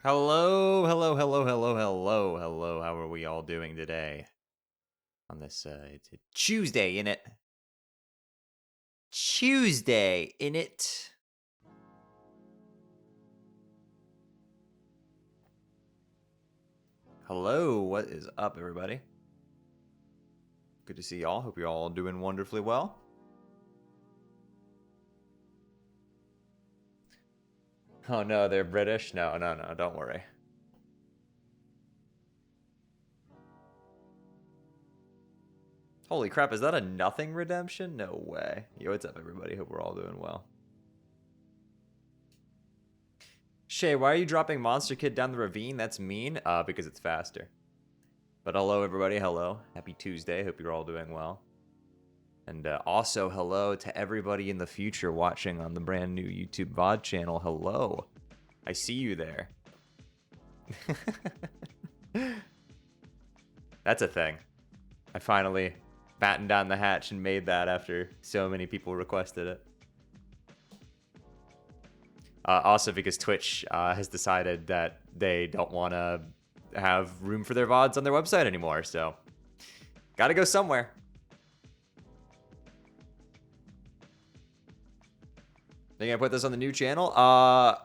Hello, hello, hello, hello, hello, hello. How are we all doing today? On this, it's a Tuesday, innit? Tuesday, innit? Hello, what is up, everybody? Good to see y'all. Hope you're all doing wonderfully well. Oh no, they're British? No, don't worry. Holy crap, is that a nothing redemption? No way. Yo, what's up, everybody? Hope we're all doing well. Shay, why are you dropping Monster Kid down the ravine? That's mean. Because it's faster. But hello, everybody. Hello. Happy Tuesday. Hope you're all doing well. And also, hello to everybody in the future watching on the brand new YouTube VOD channel. Hello. I see you there. That's a thing. I finally battened down the hatch and made that after so many people requested it. Also because Twitch has decided that they don't want to have room for their VODs on their website anymore, so gotta go somewhere. Think I put this on the new channel?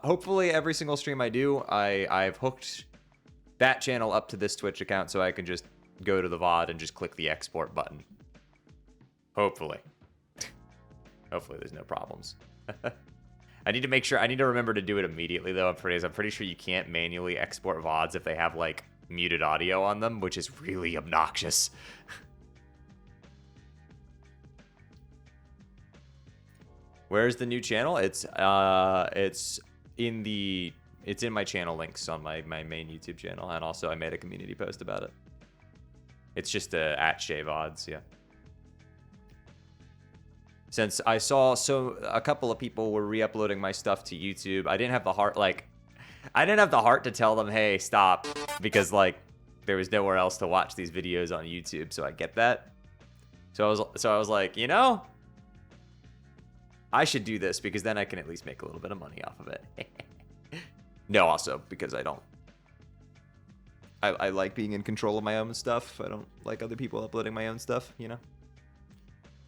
Hopefully every single stream I do, I've hooked that channel up to this Twitch account so I can just go to the VOD and just click the export button. Hopefully. Hopefully there's no problems. I need to make sure, I need to remember to do it immediately though. I'm pretty sure you can't manually export VODs if they have like muted audio on them, which is really obnoxious. Where's the new channel? It's in my channel links on my main YouTube channel, and also I made a community post about it. It's just @ShayVods, yeah. Since I saw a couple of people were re-uploading my stuff to YouTube, I didn't have the heart to tell them, hey, stop, because like there was nowhere else to watch these videos on YouTube, so I get that. So I was like, you know, I should do this because then I can at least make a little bit of money off of it. No, also because I like being in control of my own stuff. I don't like other people uploading my own stuff, you know.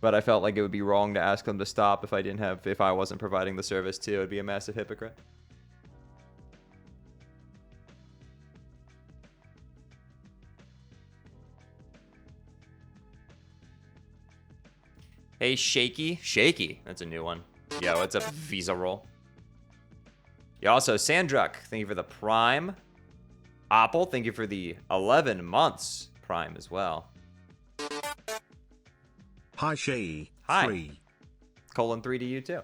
But I felt like it would be wrong to ask them to stop if I wasn't providing the service too. It'd be a massive hypocrite. Hey, Shaky. That's a new one. Yo, what's up, Visa Roll? Yo, also, Sandruck, thank you for the Prime. Apple, thank you for the 11 months Prime as well. Hi, Shay. Hi. 3. :3 to you, too.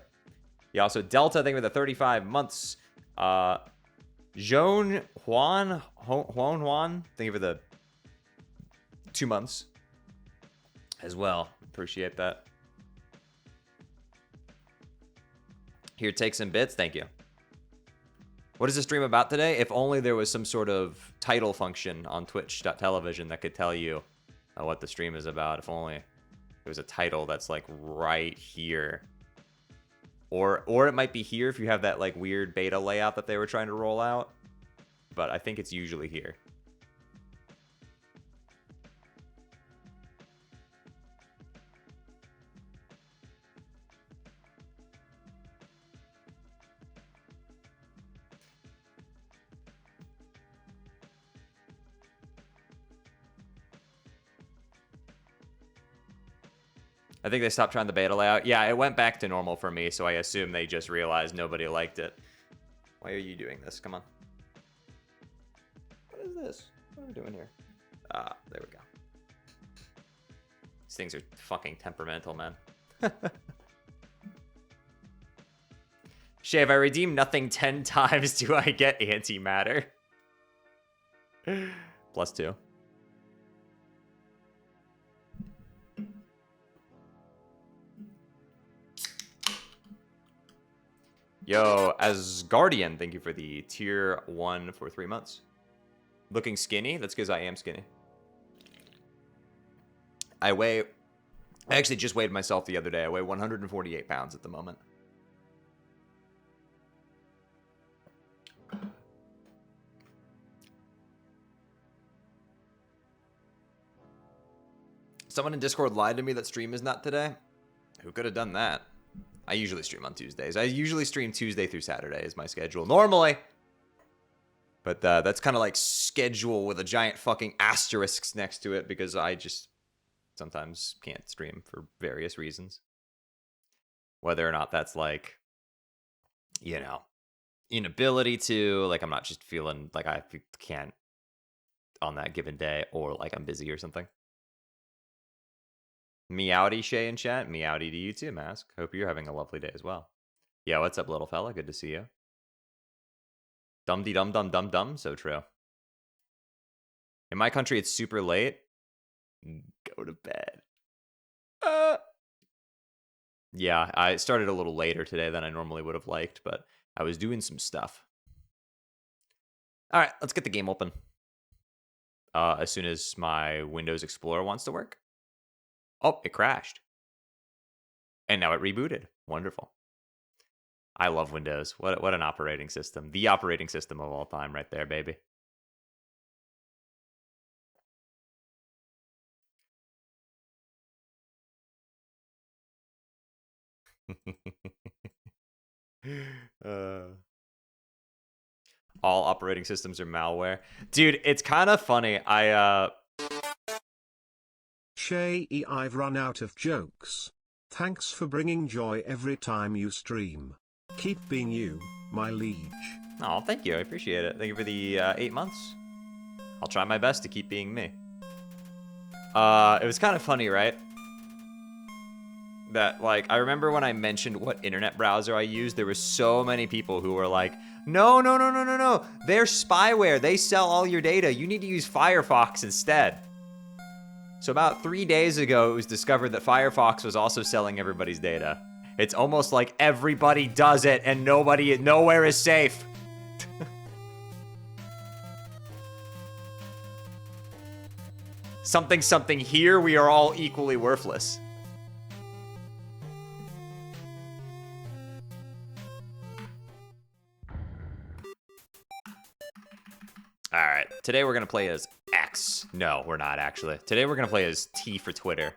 You also, Delta, thank you for the 35 months. Juan, thank you for the 2 months as well. Appreciate that. Here, take some bits. Thank you. What is the stream about today? If only there was some sort of title function on twitch.television that could tell you what the stream is about. If only there was a title that's like right here. Or it might be here if you have that like weird beta layout that they were trying to roll out. But I think it's usually here. I think they stopped trying the beta layout. Yeah, it went back to normal for me, so I assume they just realized nobody liked it. Why are you doing this? Come on. What is this? What are we doing here? Ah, there we go. These things are fucking temperamental, man. Shay, if I redeem nothing 10 times, do I get antimatter? +2. Yo, Asgardian, thank you for the tier 1 for 3 months. Looking skinny? That's because I am skinny. I actually just weighed myself the other day. I weigh 148 pounds at the moment. Someone in Discord lied to me that stream is not today. Who could have done that? I usually stream on Tuesdays. I usually stream Tuesday through Saturday is my schedule. Normally. But that's kind of like schedule with a giant fucking asterisks next to it because I just sometimes can't stream for various reasons. Whether or not that's like, you know, inability to, like I'm not just feeling like I can't on that given day or like I'm busy or something. Meowdy Shay in chat. Meowdy to you too, Mask. Hope you're having a lovely day as well. Yeah, what's up, little fella? Good to see you. Dum-de-dum-dum-dum-dum. So true. In my country, it's super late. Go to bed. Yeah, I started a little later today than I normally would have liked, but I was doing some stuff. All right, let's get the game open. As soon as my Windows Explorer wants to work. Oh, it crashed. And now it rebooted. Wonderful. I love Windows. What an operating system. The operating system of all time right there, baby. All operating systems are malware. Dude, it's kind of funny. Shay, I've run out of jokes. Thanks for bringing joy every time you stream. Keep being you, my liege. Oh, thank you. I appreciate it. Thank you for the 8 months. I'll try my best to keep being me. It was kind of funny, right? That, like, I remember when I mentioned what internet browser I used, there were so many people who were like, no, they're spyware. They sell all your data. You need to use Firefox instead. So about 3 days ago, it was discovered that Firefox was also selling everybody's data. It's almost like everybody does it and nowhere is safe. Something here, we are all equally worthless. All right, today we're gonna play as X. No, we're not actually. Today we're gonna play as T for Twitter.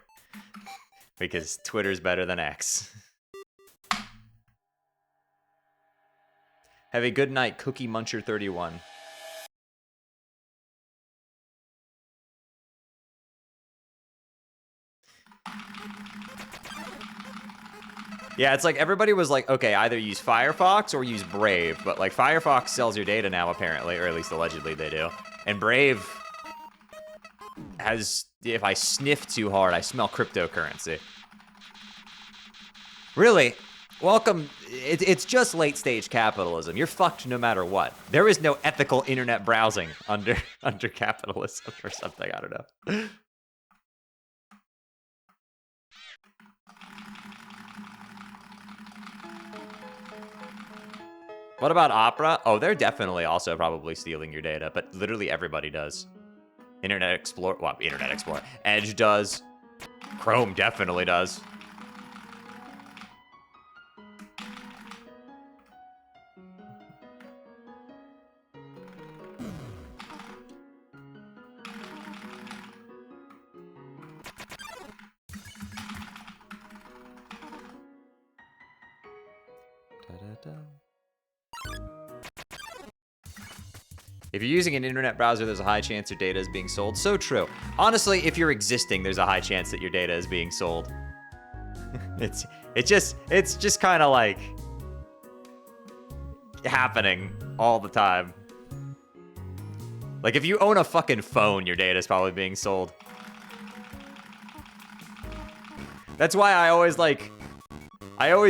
Because Twitter's better than X. Have a good night, Cookie Muncher 31. Yeah, it's like everybody was like, okay, either use Firefox or use Brave, but like Firefox sells your data now apparently, or at least allegedly they do. And Brave has, if I sniff too hard, I smell cryptocurrency. Really? Welcome, it's just late stage capitalism. You're fucked no matter what. There is no ethical internet browsing under capitalism or something, I don't know. What about Opera? Oh, they're definitely also probably stealing your data, but literally everybody does. Internet Explorer, well, Internet Explorer. Edge does. Chrome definitely does. If you're using an internet browser, there's a high chance your data is being sold. So true. Honestly, if you're existing, there's a high chance that your data is being sold. It's just kind of like happening all the time. Like if you own a fucking phone, your data is probably being sold. That's why I always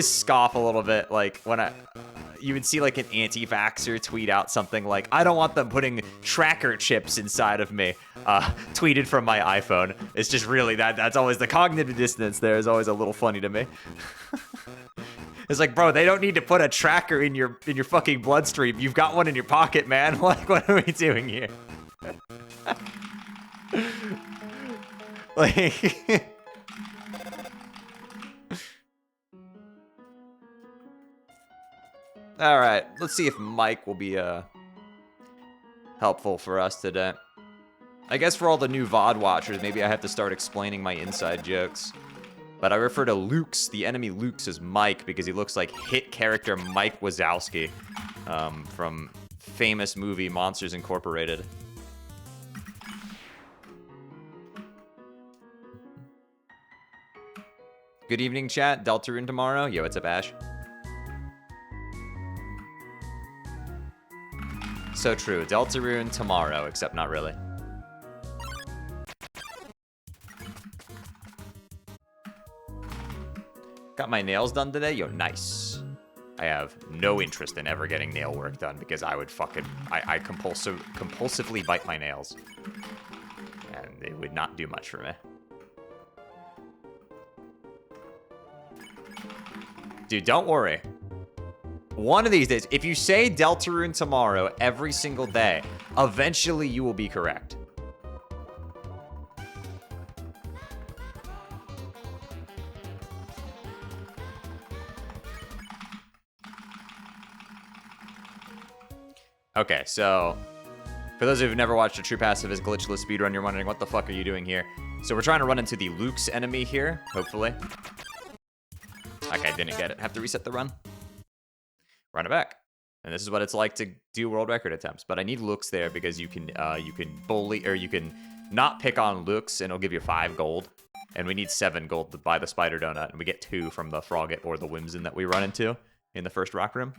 scoff a little bit, like when you would see like an anti-vaxxer tweet out something like, I don't want them putting tracker chips inside of me, tweeted from my iPhone. It's just really, that's always the cognitive dissonance there is always a little funny to me. It's like, bro, they don't need to put a tracker in your fucking bloodstream. You've got one in your pocket, man. Like, what are we doing here? Like... All right, let's see if Mike will be helpful for us today. I guess for all the new VOD watchers, maybe I have to start explaining my inside jokes. But I refer to Lukes, the enemy Lukes, as Mike because he looks like hit character Mike Wazowski from famous movie Monsters Incorporated. Good evening, chat. Deltarune tomorrow. Yo, what's up, Ash? So true. Deltarune tomorrow, except not really. Got my nails done today? Yo, nice. I have no interest in ever getting nail work done because I would fucking... I compulsively bite my nails. And it would not do much for me. Dude, don't worry. One of these days, if you say Deltarune tomorrow every single day, eventually you will be correct. Okay, so for those who've never watched a true Pacifist Glitchless speedrun, you're wondering what the fuck are you doing here? So we're trying to run into the Luke's enemy here, hopefully. Okay, didn't get it. Have to reset the run. Run it back. And this is what it's like to do world record attempts. But I need Luke's there because you can bully, or you can not pick on Luke's and it'll give you 5 gold. And we need 7 gold to buy the spider donut, and we get 2 from the Frogget or the Whimsin that we run into in the first rock room.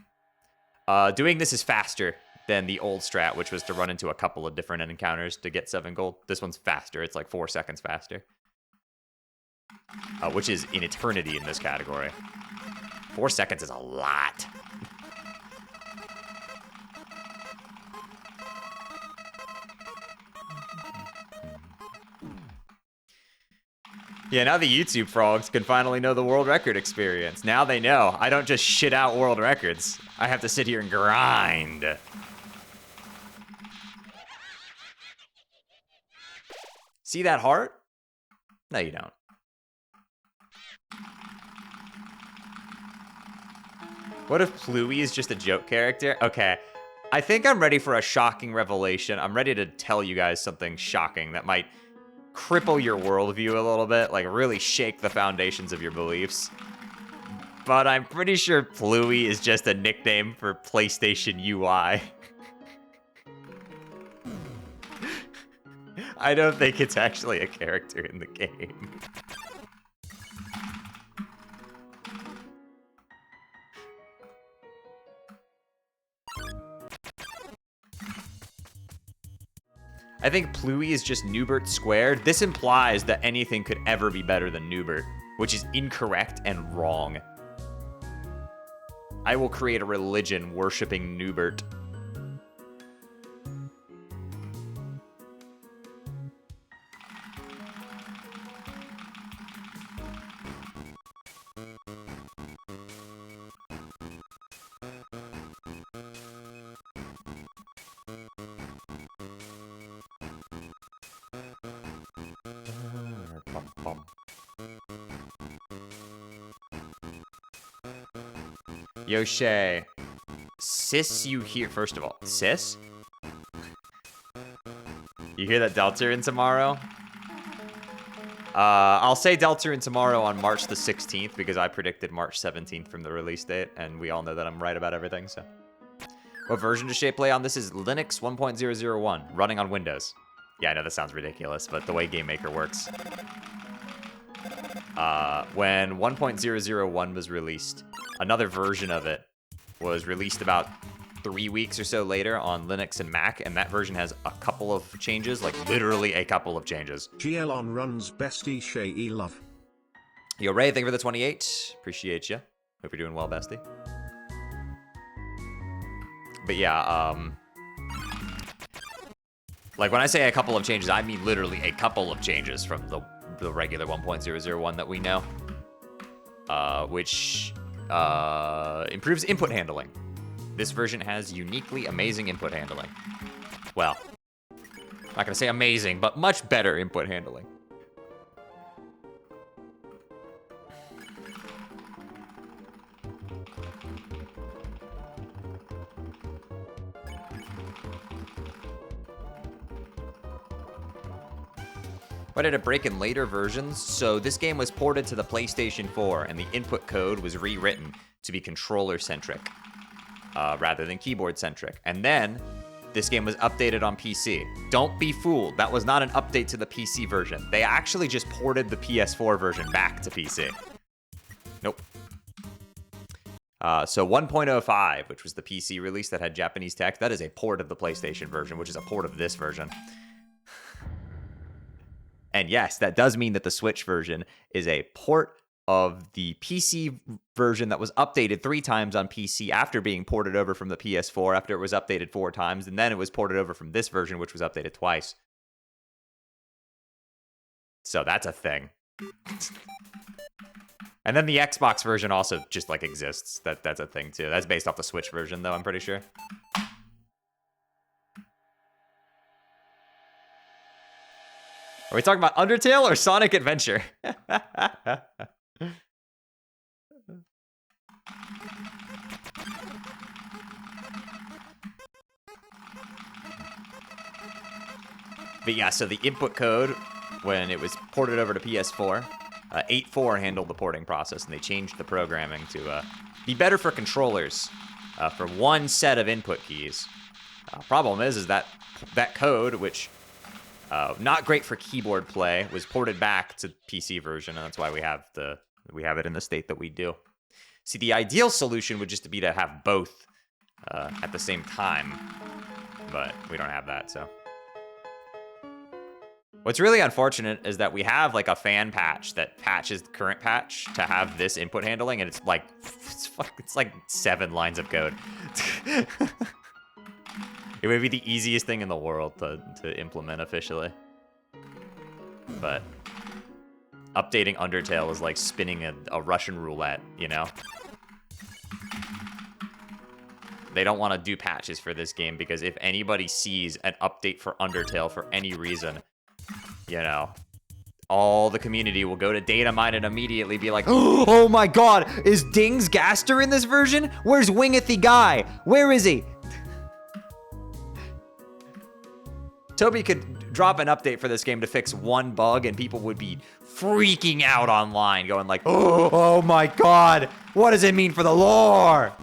Doing this is faster than the old strat, which was to run into a couple of different encounters to get 7 gold. This one's faster. It's like 4 seconds faster. Which is an eternity in this category. 4 seconds is a lot. Yeah, now the YouTube frogs can finally know the world record experience. Now they know. I don't just shit out world records. I have to sit here and grind. See that heart? No, you don't. What if Pluie is just a joke character? Okay, I think I'm ready for a shocking revelation. I'm ready to tell you guys something shocking that might cripple your worldview a little bit, like really shake the foundations of your beliefs. But I'm pretty sure Pluie is just a nickname for PlayStation UI. I don't think it's actually a character in the game. I think Pluie is just Newbert squared. This implies that anything could ever be better than Newbert, which is incorrect and wrong. I will create a religion worshipping Newbert. Yo, Shay. Sis, you hear... First of all, sis? You hear that Deltarune tomorrow? I'll say Deltarune tomorrow on March the 16th because I predicted March 17th from the release date, and we all know that I'm right about everything, so... What version does Shay play on? This is Linux 1.001, running on Windows. Yeah, I know that sounds ridiculous, but the way GameMaker works. When 1.001 was released, another version of it was released about 3 weeks or so later on Linux and Mac, and that version has a couple of changes, like literally a couple of changes. GL on runs bestie Shay love. Yo, Ray, thank you for the 28. Appreciate you. Hope you're doing well, bestie. But yeah, like when I say a couple of changes, I mean literally a couple of changes from the regular 1.001 that we know, which improves input handling. This version has uniquely amazing input handling. Well, I'm not gonna say amazing, but much better input handling. Why did it break in later versions? So this game was ported to the PlayStation 4, and the input code was rewritten to be controller-centric, rather than keyboard-centric. And then, this game was updated on PC. Don't be fooled, that was not an update to the PC version. They actually just ported the PS4 version back to PC. Nope. So 1.05, which was the PC release that had Japanese text, that is a port of the PlayStation version, which is a port of this version. And yes, that does mean that the Switch version is a port of the PC version that was updated 3 times on PC after being ported over from the PS4 after it was updated 4 times, and then it was ported over from this version, which was updated twice. So that's a thing. And then the Xbox version also just, like, exists. That's a thing, too. That's based off the Switch version, though, I'm pretty sure. Are we talking about Undertale or Sonic Adventure? But yeah, so the input code, when it was ported over to PS4, 8.4 handled the porting process, and they changed the programming to be better for controllers for one set of input keys. Problem is that code, which not great for keyboard play, was ported back to PC version, and that's why we have it in the state that we do. See, the ideal solution would just be to have both at the same time, but we don't have that, so. What's really unfortunate is that we have like a fan patch that patches the current patch to have this input handling, and it's like 7 lines of code. It would be the easiest thing in the world to implement officially. But updating Undertale is like spinning a Russian roulette, you know? They don't want to do patches for this game because if anybody sees an update for Undertale for any reason, you know, all the community will go to data mine and immediately be like, oh my god, is Dings Gaster in this version? Where's Wingathy Guy? Where is he? Toby could drop an update for this game to fix one bug and people would be freaking out online, going like, oh my god, what does it mean for the lore?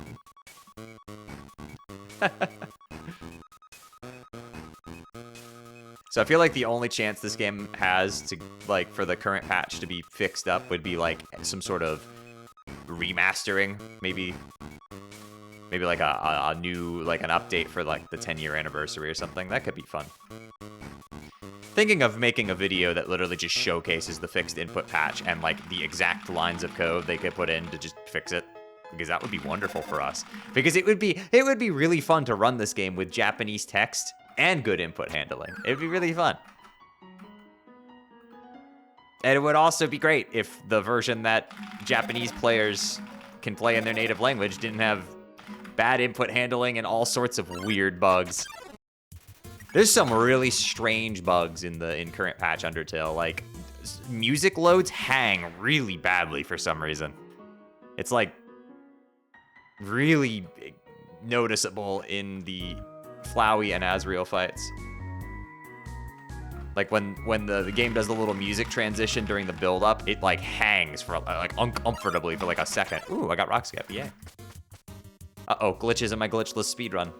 So I feel like the only chance this game has to, like, for the current patch to be fixed up would be, like, some sort of remastering, maybe like a new, like, an update for, like, the 10-year anniversary or something. That could be fun. Thinking of making a video that literally just showcases the fixed input patch and, like, the exact lines of code they could put in to just fix it. Because that would be wonderful for us. Because it would be really fun to run this game with Japanese text and good input handling. It'd be really fun. And it would also be great if the version that Japanese players can play in their native language didn't have bad input handling and all sorts of weird bugs. There's some really strange bugs in current patch Undertale. Like, music loads hang really badly for some reason. It's like really noticeable in the Flowey and Azrael fights. Like when the game does the little music transition during the build-up, it like hangs for like uncomfortably for like a second. Ooh, I got rock skip, yeah. Uh-oh, glitches in my glitchless speedrun.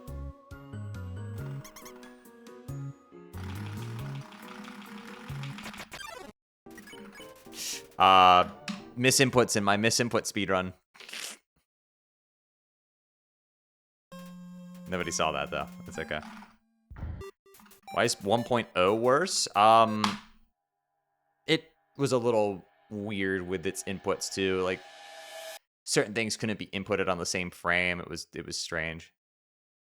Misinputs in my misinput speedrun. Nobody saw that, though. It's okay. Why is 1.0 worse? It was a little weird with its inputs, too. Like, certain things couldn't be inputted on the same frame. It was strange.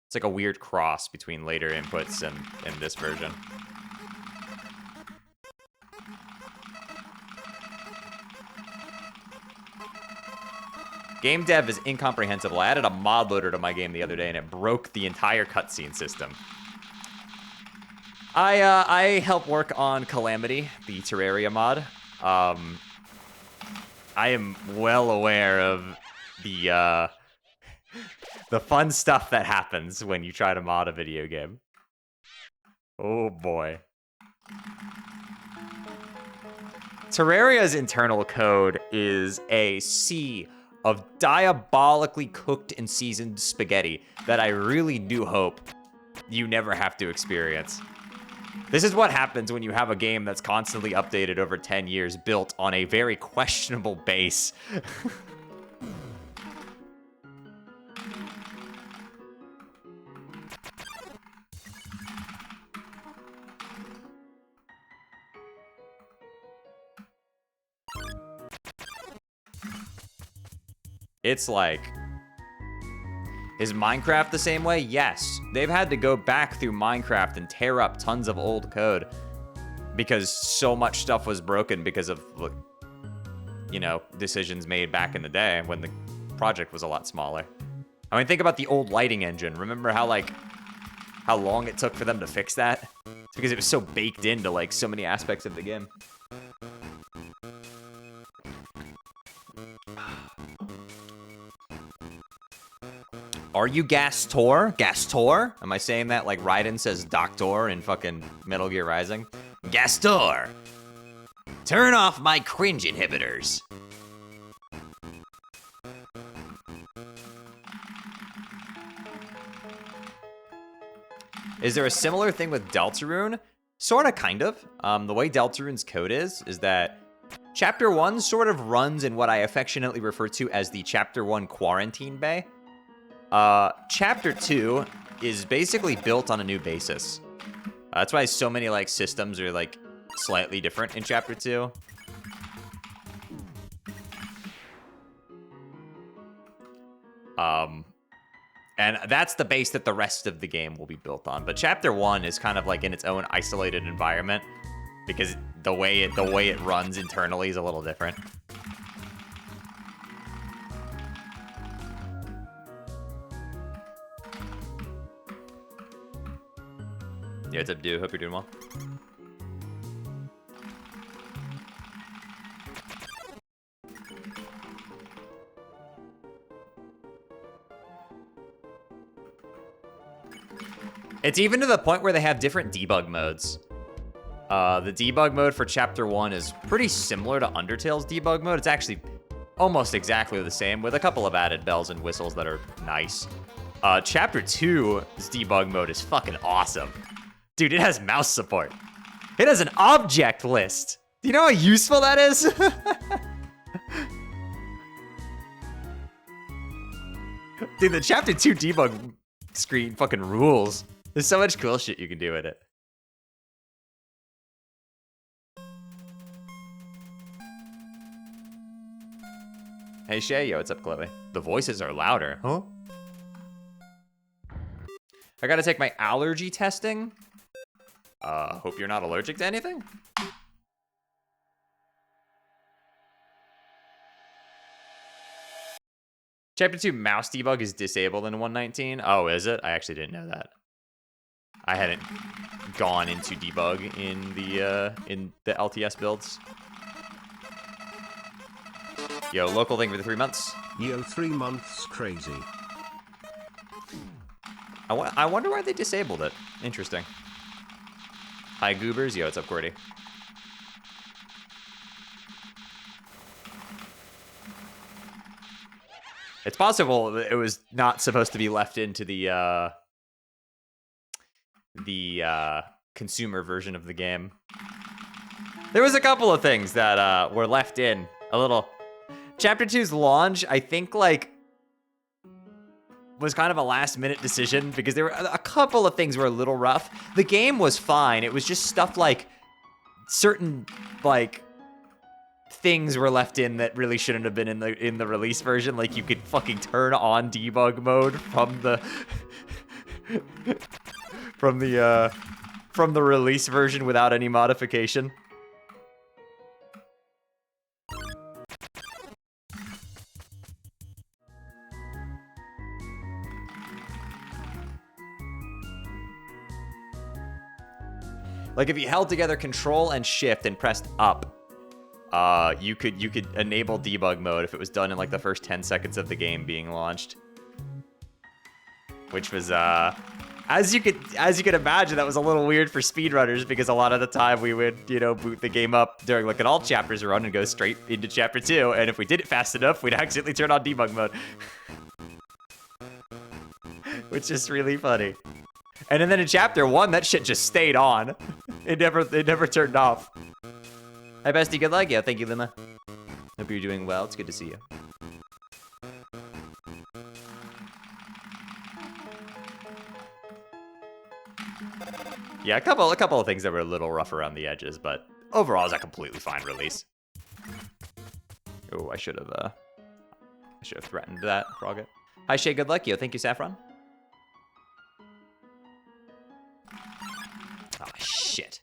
It's like a weird cross between later inputs and this version. Game dev is incomprehensible. I added a mod loader to my game the other day, and it broke the entire cutscene system. I help work on Calamity, the Terraria mod. I am well aware of the fun stuff that happens when you try to mod a video game. Oh boy. Terraria's internal code is a sea of diabolically cooked and seasoned spaghetti that I really do hope you never have to experience. This is what happens when you have a game that's constantly updated over 10 years, built on a very questionable base. It's like, is Minecraft the same way? Yes. They've had to go back through Minecraft and tear up tons of old code because so much stuff was broken because of, you know, decisions made back in the day when the project was a lot smaller. I mean, think about the old lighting engine. Remember how, like, how long it took for them to fix that? It's because it was so baked into, like, so many aspects of the game. Are you Gastor? Gastor? Am I saying that like Raiden says Doctor in fucking Metal Gear Rising? Gastor! Turn off my cringe inhibitors. Is there a similar thing with Deltarune? Sorta, kind of. The way Deltarune's code is that Chapter 1 sort of runs in what I affectionately refer to as the Chapter 1 quarantine bay. Chapter 2 is basically built on a new basis. That's why so many, like, systems are, like, slightly different in Chapter 2. And that's the base that the rest of the game will be built on. But Chapter 1 is kind of, like, in its own isolated environment because the way it runs internally is a little different. Yeah, what's up, dude? Hope you're doing well. It's even to the point where they have different debug modes. The debug mode for Chapter 1 is pretty similar to Undertale's debug mode. It's actually almost exactly the same, with a couple of added bells and whistles that are nice. Chapter 2's debug mode is fucking awesome. Dude, it has mouse support. It has an object list. Do you know how useful that is? Dude, the Chapter 2 debug screen fucking rules. There's so much cool shit you can do with it. Hey Shay, yo, what's up, Chloe? The voices are louder. Huh? I gotta take my allergy testing. Hope you're not allergic to anything. Chapter 2 mouse debug is disabled in 119. Oh, is it? I actually didn't know that. I hadn't gone into debug in the LTS builds. Yo, local thing for the 3 months. Yo, 3 months crazy. I wonder why they disabled it. Interesting. Hi, Goobers. Yo, what's up, Cordy? It's possible that it was not supposed to be left into the consumer version of the game. There was a couple of things that were left in a little. Chapter 2's launch, I think, like, was kind of a last-minute decision because there were a couple of things were a little rough. The game was fine. It was just stuff like certain, like, things were left in that really shouldn't have been in the release version. Like, you could fucking turn on debug mode from the from the release version without any modification. Like, if you held together Control and Shift and pressed up, you could enable debug mode if it was done in like the first 10 seconds of the game being launched. Which was as you could imagine, that was a little weird for speedrunners because a lot of the time we would, you know, boot the game up during like an all chapters run and go straight into Chapter 2, and if we did it fast enough, we'd accidentally turn on debug mode. Which is really funny. And then in Chapter 1, that shit just stayed on. It never turned off. Hi, bestie. Good luck. Yeah, thank you, Lima. Hope you're doing well. It's good to see you. Yeah, a couple of things that were a little rough around the edges, but overall, it's a completely fine release. Oh, I should have I should have threatened that, Frogget. Hi, Shay, good luck, yo. Thank you, Saffron. Oh, shit.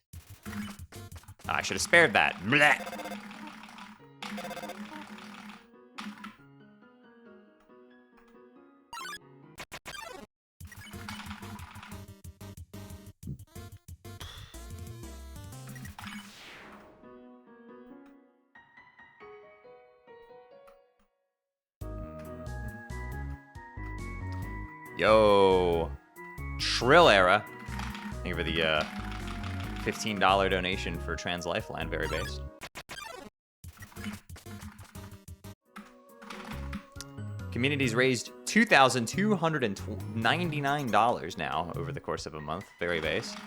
Oh, I should have spared that. Blech. Yo, Trill Era. Thank you for the $15 donation for Trans Lifeline, very based. Community's raised $2,299 now over the course of a month, very based.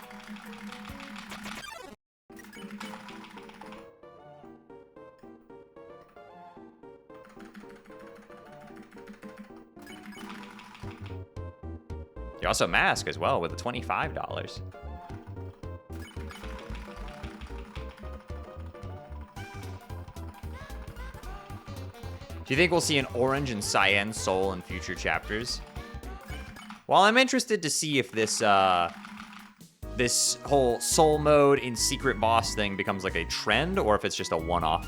You also mask as well with the $25. Do you think we'll see an orange and cyan soul in future chapters? Well, I'm interested to see if this this whole soul mode in secret boss thing becomes like a trend or if it's just a one-off.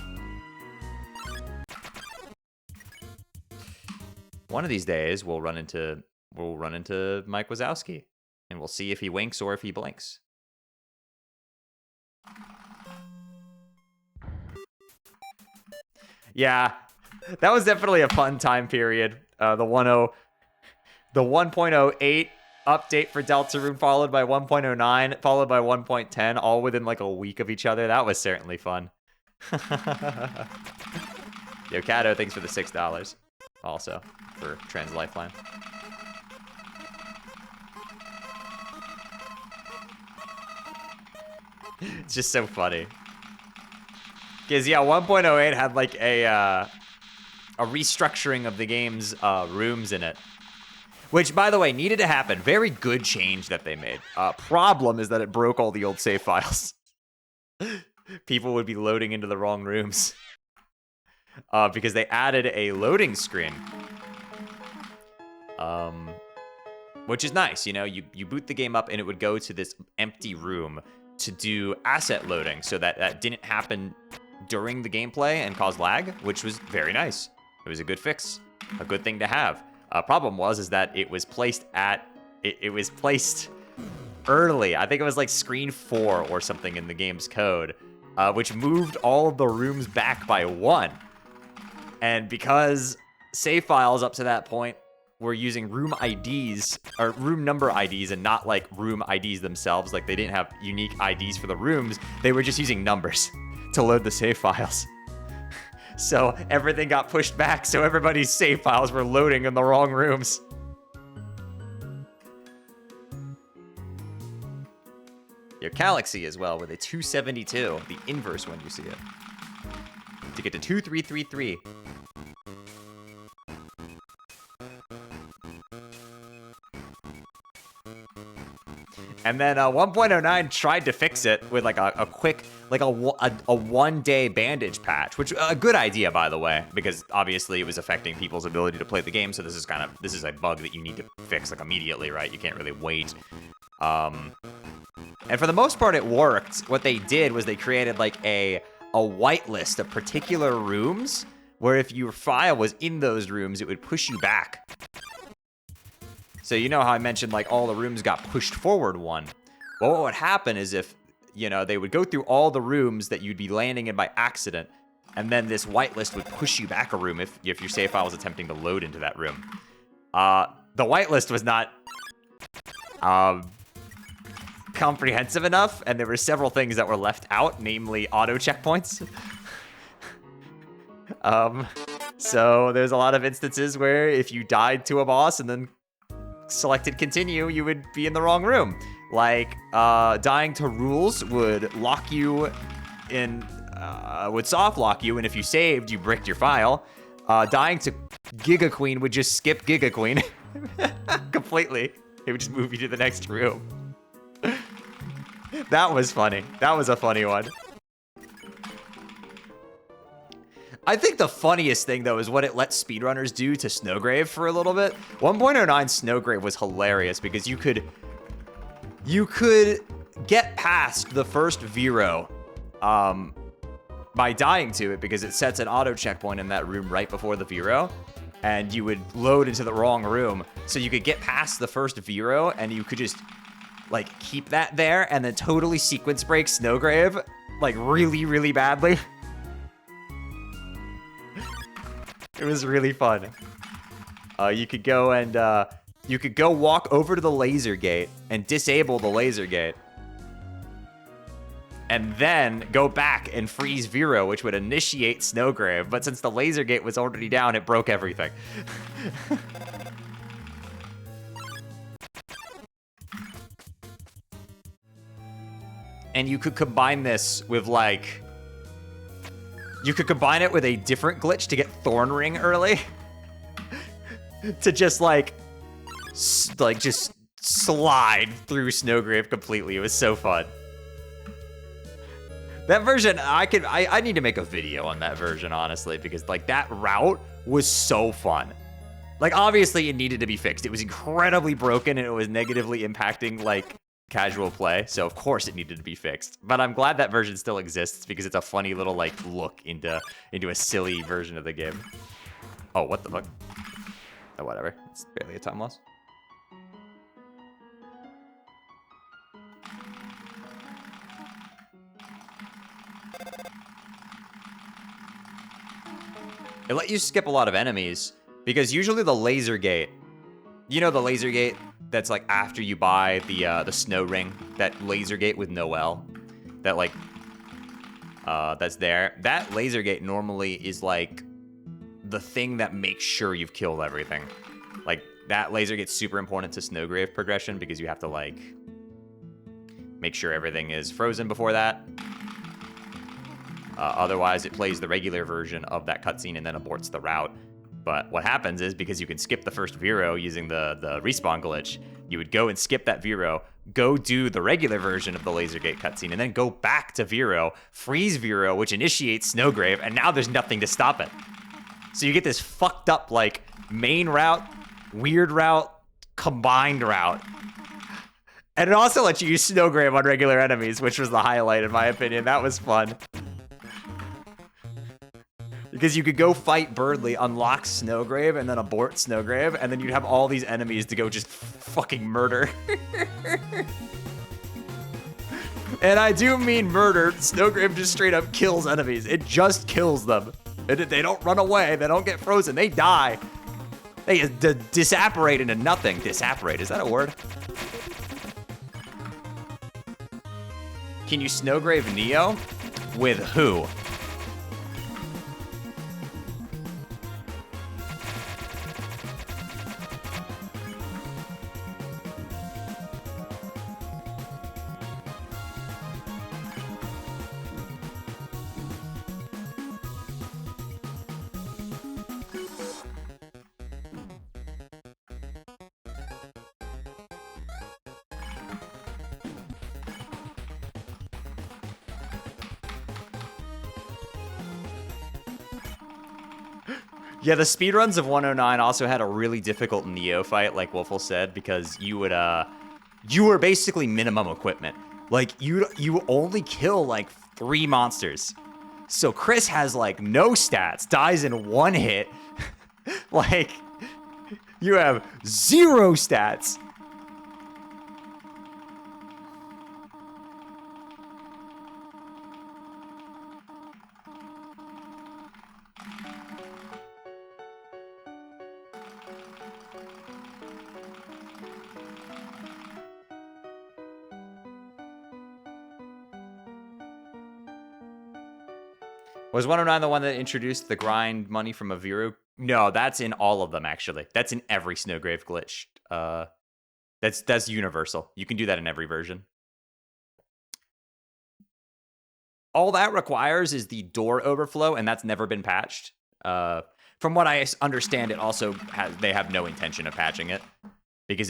One of these days we'll run into Mike Wazowski, and we'll see if he winks or if he blinks. Yeah, that was definitely a fun time period. The 1.08 update for Deltarune, followed by 1.09, followed by 1.10, all within like a week of each other. That was certainly fun. Yo, Kato, thanks for the $6 also for Trans Lifeline. It's just so funny. Because, yeah, 1.08 had, like, a restructuring of the game's rooms in it. Which, by the way, needed to happen. Very good change that they made. Problem is that it broke all the old save files. People would be loading into the wrong rooms. Because they added a loading screen. Which is nice, you know? You boot the game up and it would go to this empty room to do asset loading so that that didn't happen during the gameplay and cause lag, which was very nice. It was a good fix, a good thing to have. Problem is that it was placed it was placed early. I think it was like screen 4 or something in the game's code, which moved all of the rooms back by 1. And because save files up to that point were using room IDs or room number IDs and not like room IDs themselves, like they didn't have unique IDs for the rooms, they were just using numbers to load the save files. So everything got pushed back, so everybody's save files were loading in the wrong rooms. Your Galaxy as well with a 272, the inverse when you see it. To get to 2333. And then 1.09 tried to fix it with like a quick, like a 1-day bandage patch, which a good idea, by the way, because obviously it was affecting people's ability to play the game. So this is a bug that you need to fix like immediately, right? You can't really wait. And for the most part, it worked. What they did was they created like a whitelist of particular rooms where if your file was in those rooms, it would push you back. So you know how I mentioned like all the rooms got pushed forward 1. Well, what would happen is if, you know, they would go through all the rooms that you'd be landing in by accident, and then this whitelist would push you back a room if your save file was attempting to load into that room. The whitelist was not comprehensive enough, and there were several things that were left out, namely auto checkpoints. So there's a lot of instances where if you died to a boss and then selected continue, you would be in the wrong room. Like, dying to rules would lock you in, would soft lock you, and if you saved, you bricked your file. Dying to Giga Queen would just skip Giga Queen completely. It would just move you to the next room. That was funny. That was a funny one. I think the funniest thing, though, is what it let speedrunners do to Snowgrave for a little bit. 1.09 Snowgrave was hilarious because you could get past the first Vero by dying to it because it sets an auto checkpoint in that room right before the Vero, and you would load into the wrong room. So you could get past the first Vero, and you could just, like, keep that there and then totally sequence break Snowgrave, like, really, really badly. It was really fun. You could go and, you could go walk over to the laser gate and disable the laser gate. And then go back and freeze Vero, which would initiate Snowgrave. But since the laser gate was already down, it broke everything. And you could combine this with, like... You could combine it with a different glitch to get Thorn Ring early. To just, just slide through Snowgrave completely. It was so fun. That version, I need to make a video on that version, honestly, because, like, that route was so fun. Like, obviously, it needed to be fixed. It was incredibly broken, and it was negatively impacting, like, casual play, so of course it needed to be fixed. But I'm glad that version still exists because it's a funny little, like, look into a silly version of the game. Oh, what the fuck? Oh, whatever. It's barely a time loss. It let you skip a lot of enemies because usually the laser gate, you know, the laser gate that's like after you buy the snow ring, that laser gate with Noelle, that like that's there. That laser gate normally is like the thing that makes sure you've killed everything. Like that laser gate's super important to Snowgrave progression because you have to like make sure everything is frozen before that. Otherwise, it plays the regular version of that cutscene and then aborts the route. But what happens is, because you can skip the first Vero using the respawn glitch, you would go and skip that Vero, go do the regular version of the laser gate cutscene, and then go back to Vero, freeze Vero, which initiates Snowgrave, and now there's nothing to stop it. So you get this fucked up, like, main route, weird route, combined route. And it also lets you use Snowgrave on regular enemies, which was the highlight, in my opinion. That was fun. Because you could go fight Birdly, unlock Snowgrave, and then abort Snowgrave, and then you'd have all these enemies to go just fucking murder. And I do mean murder. Snowgrave just straight up kills enemies. It just kills them. They don't run away. They don't get frozen. They die. They disapparate into nothing. Disapparate, is that a word? Can you Snowgrave Neo? With who? Yeah, the speedruns of 109 also had a really difficult Neo fight, like Wolfel said, because you were basically minimum equipment. Like, you only kill, like, 3 monsters. So Chris has, like, no stats, dies in 1 hit. Like, you have 0 stats. Was 109 the one that introduced the grind money from a Vero? No, that's in all of them, actually. That's in every Snowgrave glitch. That's universal. You can do that in every version. All that requires is the door overflow, and that's never been patched. From what I understand, it also they have no intention of patching it because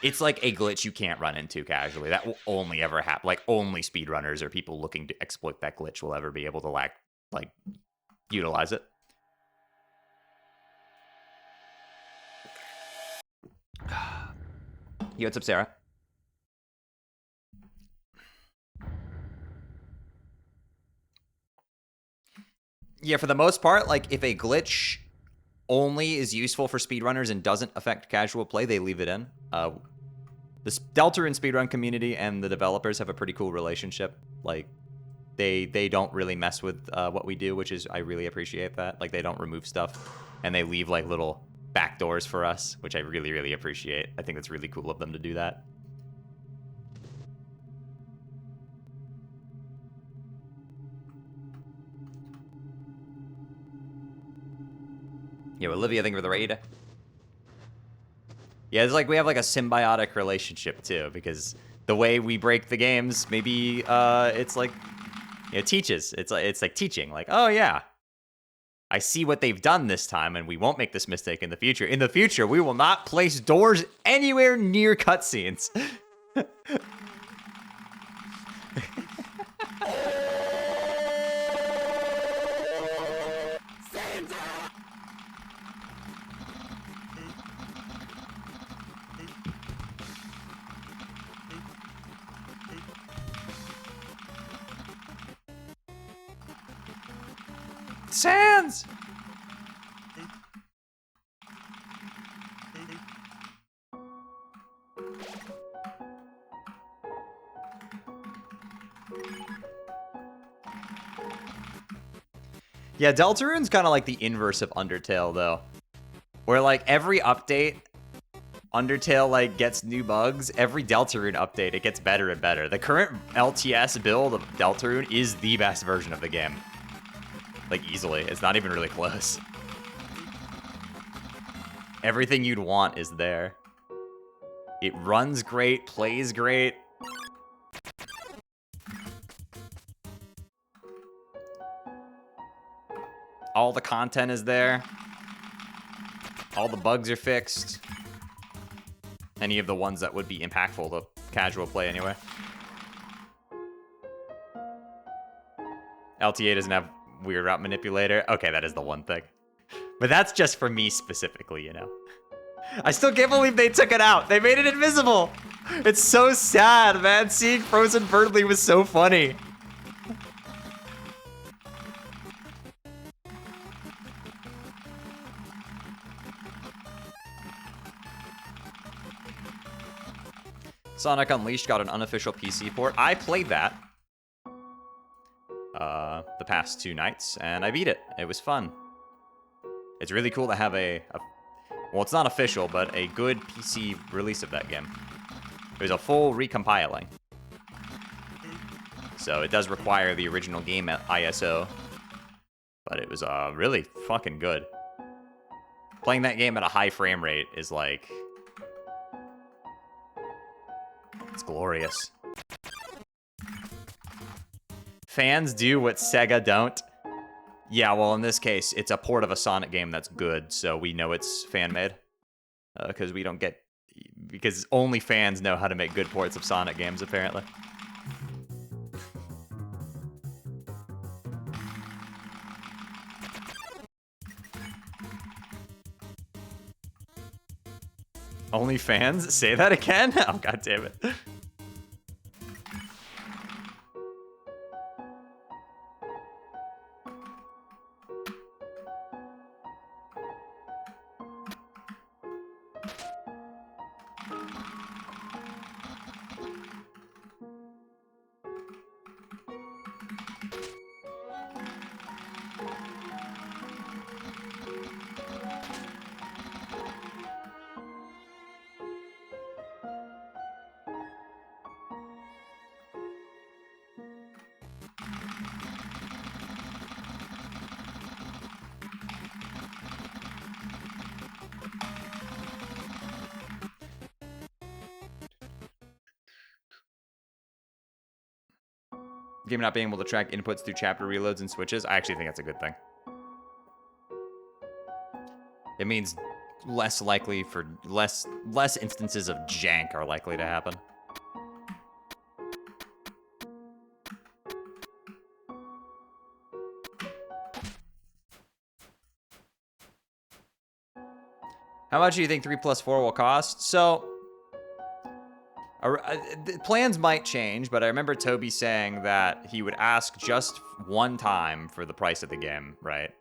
it's like a glitch you can't run into casually. That will only ever happen. Like, only speedrunners or people looking to exploit that glitch will ever be able to utilize it. Yo, what's up, Sarah? Yeah, for the most part, like, if a glitch only is useful for speedrunners and doesn't affect casual play, they leave it in. The Deltarune speedrun community and the developers have a pretty cool relationship. Like, they don't really mess with what we do, which is, I really appreciate that. Like, they don't remove stuff, and they leave, like, little backdoors for us, which I really, really appreciate. I think it's really cool of them to do that. Yo, Olivia, thank you for the raid. Yeah, it's like we have like a symbiotic relationship too, because the way we break the games, maybe it's like it teaches. It's like teaching. Like, oh yeah, I see what they've done this time, and we won't make this mistake in the future. In the future, we will not place doors anywhere near cutscenes. Sans! Yeah, Deltarune's kind of like the inverse of Undertale, though. Where, like, every update, Undertale, like, gets new bugs. Every Deltarune update, it gets better and better. The current LTS build of Deltarune is the best version of the game. Like, easily. It's not even really close. Everything you'd want is there. It runs great, plays great. All the content is there. All the bugs are fixed. Any of the ones that would be impactful to casual play anyway. LTA doesn't have weird route manipulator. Okay, that is the one thing. But that's just for me specifically, you know. I still can't believe they took it out. They made it invisible. It's so sad, man. Seeing Frozen Birdly was so funny. Sonic Unleashed got an unofficial PC port. I played that the past 2 nights, and I beat it. It was fun. It's really cool to have well, it's not official, but a good PC release of that game. It was a full recompiling. So it does require the original game at ISO, but it was really fucking good. Playing that game at a high frame rate is like... it's glorious. Fans do what Sega don't. Yeah, well, in this case, it's a port of a Sonic game that's good, so we know it's fan-made. Because we don't get... because only fans know how to make good ports of Sonic games, apparently. Only fans? Say that again? Oh, god damn it. Game not being able to track inputs through chapter reloads and switches. I actually think that's a good thing. It means less likely for less instances of jank are likely to happen. How much do you think 3 plus 4 will cost? So, the plans might change, but I remember Toby saying that he would ask just one time for the price of the game, right?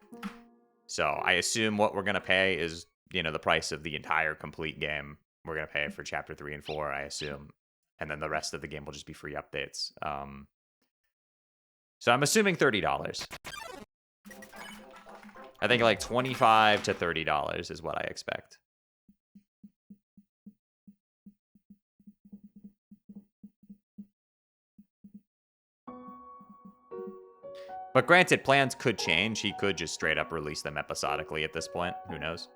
So I assume what we're going to pay is, you know, the price of the entire complete game. We're going to pay for Chapter 3 and 4, I assume. And then the rest of the game will just be free updates. So I'm assuming $30. I think like $25 to $30 is what I expect. But granted, plans could change. He could just straight up release them episodically at this point. Who knows?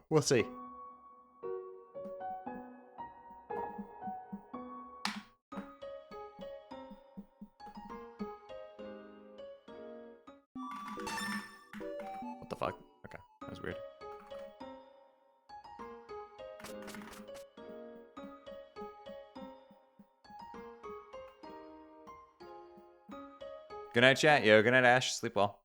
We'll see. What the fuck? Okay, that was weird. Good night, chat. Yo, good night, Ash. Sleep well.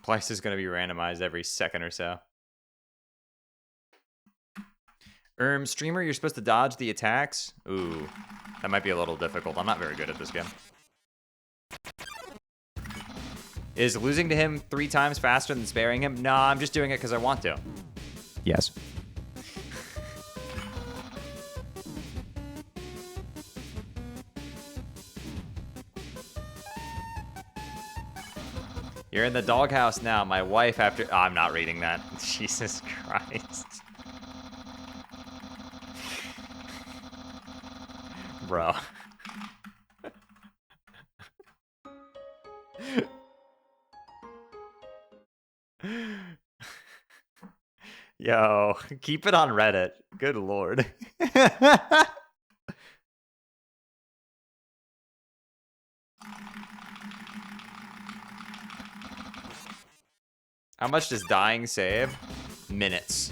Price is going to be randomized every second or so. Streamer, you're supposed to dodge the attacks? Ooh, that might be a little difficult. I'm not very good at this game. Is losing to him 3 times faster than sparing him? Nah, I'm just doing it because I want to. Yes. You're in the doghouse now. My wife after... Oh, I'm not reading that. Jesus Christ. Bro. Yo, keep it on Reddit. Good lord. How much does dying save? Minutes.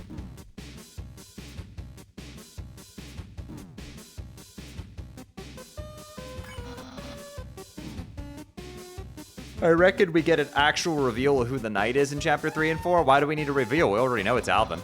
I reckon we get an actual reveal of who the knight is in Chapter 3 and 4. Why do we need a reveal? We already know it's Alvin.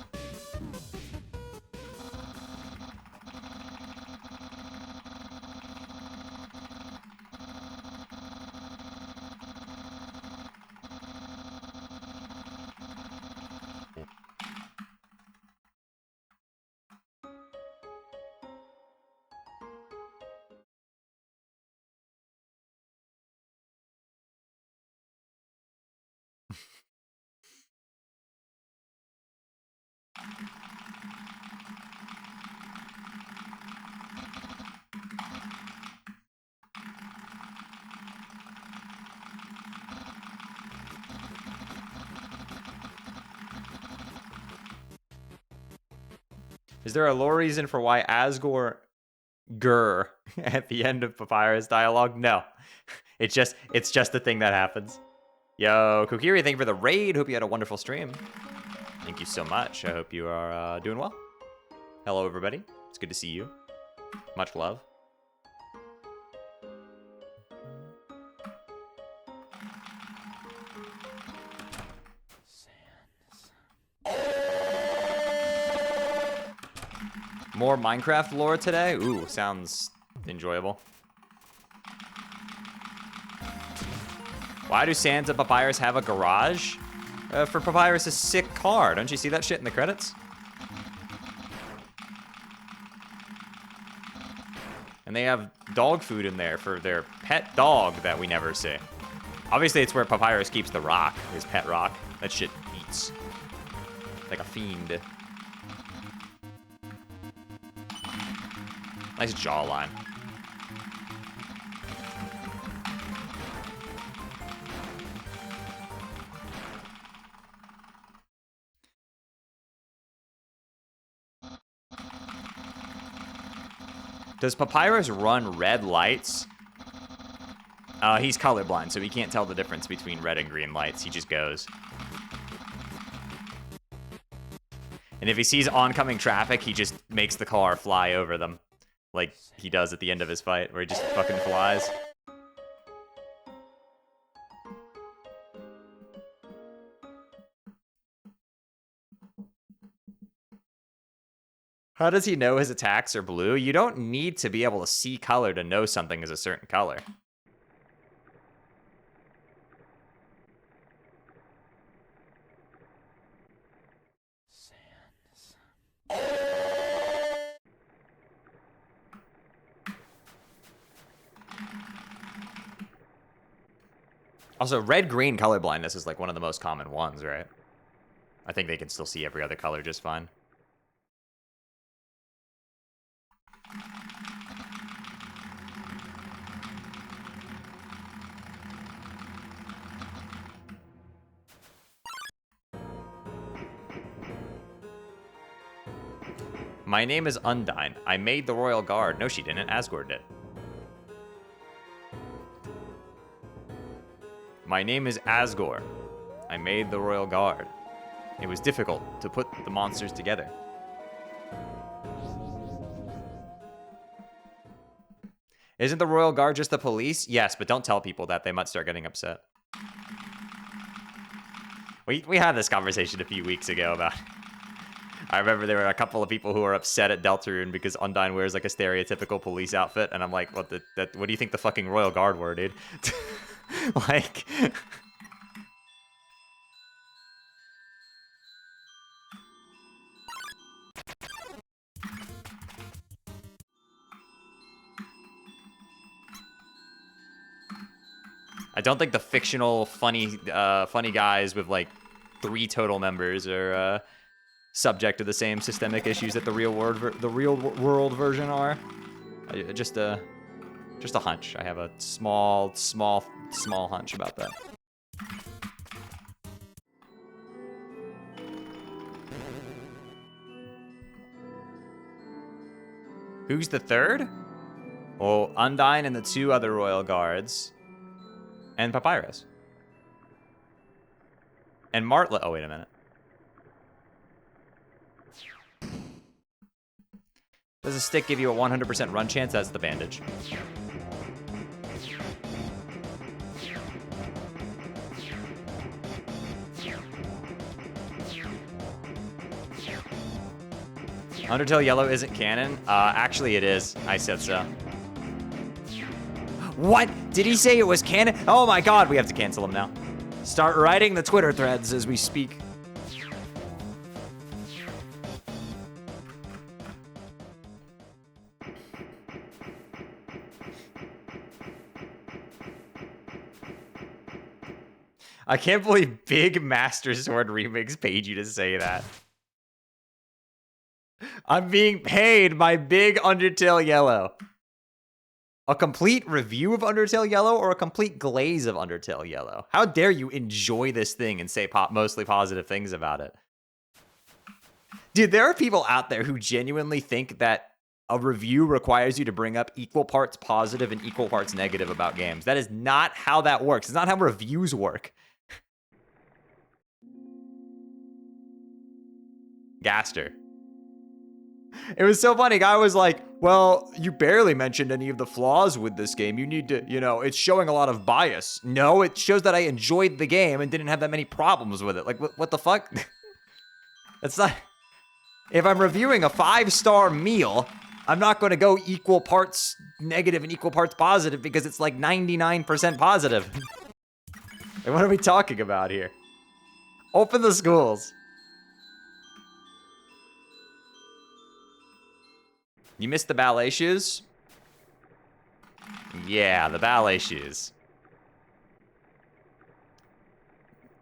Is there a lore reason for why Asgore Grr at the end of Papyrus dialogue? No. It's just the thing that happens. Yo, Kokiri, thank you for the raid. Hope you had a wonderful stream. Thank you so much. I hope you are doing well. Hello, everybody. It's good to see you. Much love. More Minecraft lore today? Ooh, sounds enjoyable. Why do Sans and Papyrus have a garage? For Papyrus' sick car. Don't you see that shit in the credits? And they have dog food in there for their pet dog that we never see. Obviously, it's where Papyrus keeps the rock, his pet rock. That shit eats like a fiend. Nice jawline. Does Papyrus run red lights? He's colorblind, so he can't tell the difference between red and green lights. He just goes. And if he sees oncoming traffic, he just makes the car fly over them. Like he does at the end of his fight, where he just fucking flies. How does he know his attacks are blue? You don't need to be able to see color to know something is a certain color. Also, red-green color blindness is like one of the most common ones, right? I think they can still see every other color just fine. My name is Undyne. I made the Royal Guard. No, she didn't. Asgore did. My name is Asgore. I made the Royal Guard. It was difficult to put the monsters together. Isn't the Royal Guard just the police? Yes, but don't tell people that. They might start getting upset. We had this conversation a few weeks ago about... I remember there were a couple of people who were upset at Deltarune because Undyne wears like a stereotypical police outfit, and I'm like, what do you think the fucking Royal Guard were, dude? Like... I don't think the fictional funny guys with like 3 total members are subject to the same systemic issues that the real world version are. Just a hunch. I have a small hunch about that. Who's the third? Well, Undyne and the 2 other royal guards. And Papyrus. And Martlet. Oh, wait a minute. Does a stick give you a 100% run chance? That's the bandage. Undertale Yellow isn't canon? Actually it is. I said so. What? Did he say it was canon? Oh my god, we have to cancel him now. Start writing the Twitter threads as we speak. I can't believe Big Master Sword Remix paid you to say that. I'm being paid by Big Undertale Yellow. A complete review of Undertale Yellow or a complete glaze of Undertale Yellow? How dare you enjoy this thing and say mostly positive things about it? Dude, there are people out there who genuinely think that a review requires you to bring up equal parts positive and equal parts negative about games. That is not how that works. It's not how reviews work. Gaster. It was so funny. Guy was like, well, you barely mentioned any of the flaws with this game. You need to, it's showing a lot of bias. No, it shows that I enjoyed the game and didn't have that many problems with it. Like, what the fuck? That's not... If I'm reviewing a 5-star meal, I'm not going to go equal parts negative and equal parts positive because it's like 99% positive. Like, what are we talking about here? Open the schools. You missed the ballet shoes? Yeah, the ballet shoes.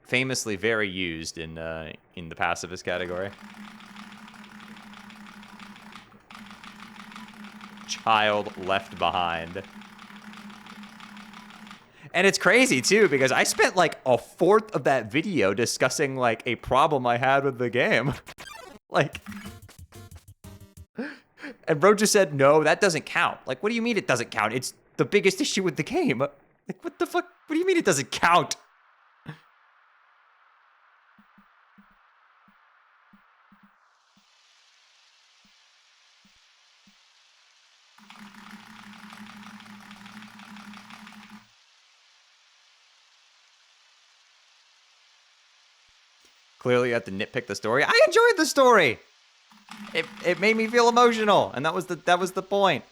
Famously very used in the pacifist category. Child left behind. And it's crazy too, because I spent like a fourth of that video discussing like a problem I had with the game. Like, and bro just said, no, that doesn't count. Like, what do you mean it doesn't count? It's the biggest issue with the game. Like, what the fuck? What do you mean it doesn't count? Clearly you have to nitpick the story. I enjoyed the story. It made me feel emotional, and that was the point.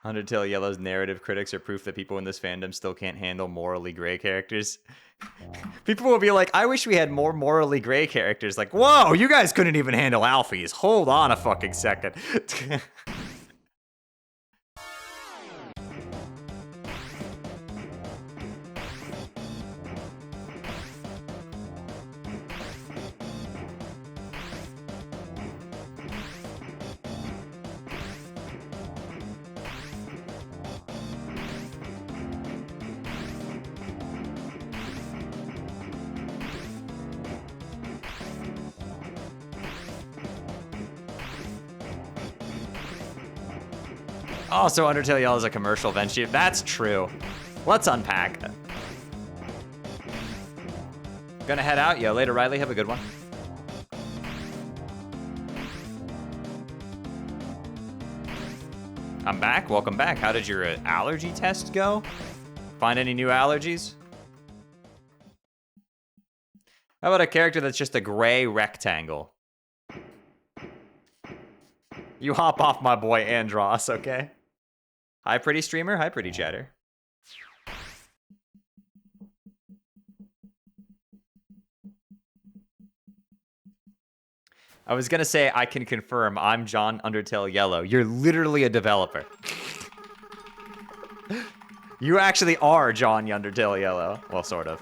Undertale Yellow's narrative critics are proof that people in this fandom still can't handle morally gray characters. People will be like, I wish we had more morally gray characters. Like, whoa, you guys couldn't even handle Alfies. Hold on a fucking second. Also, Undertale Yellow is a commercial venture. That's true. Let's unpack it. Gonna head out. Yo, later, Riley. Have a good one. I'm back. Welcome back. How did your allergy test go? Find any new allergies? How about a character that's just a gray rectangle? You hop off my boy Andros, okay? Hi, pretty streamer. Hi, pretty chatter. I was gonna say, I can confirm I'm John Undertale Yellow. You're literally a developer. You actually are John Undertale Yellow. Well, sort of.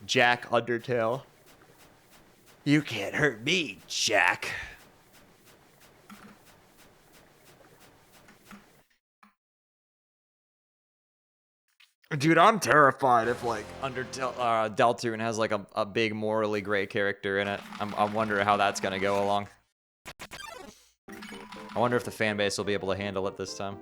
Jack Undertale. You can't hurt me, Jack. Dude, I'm terrified if like Undertale, Deltarune has like a big morally gray character in it. I'm wondering how that's gonna go along. I wonder if the fan base will be able to handle it this time.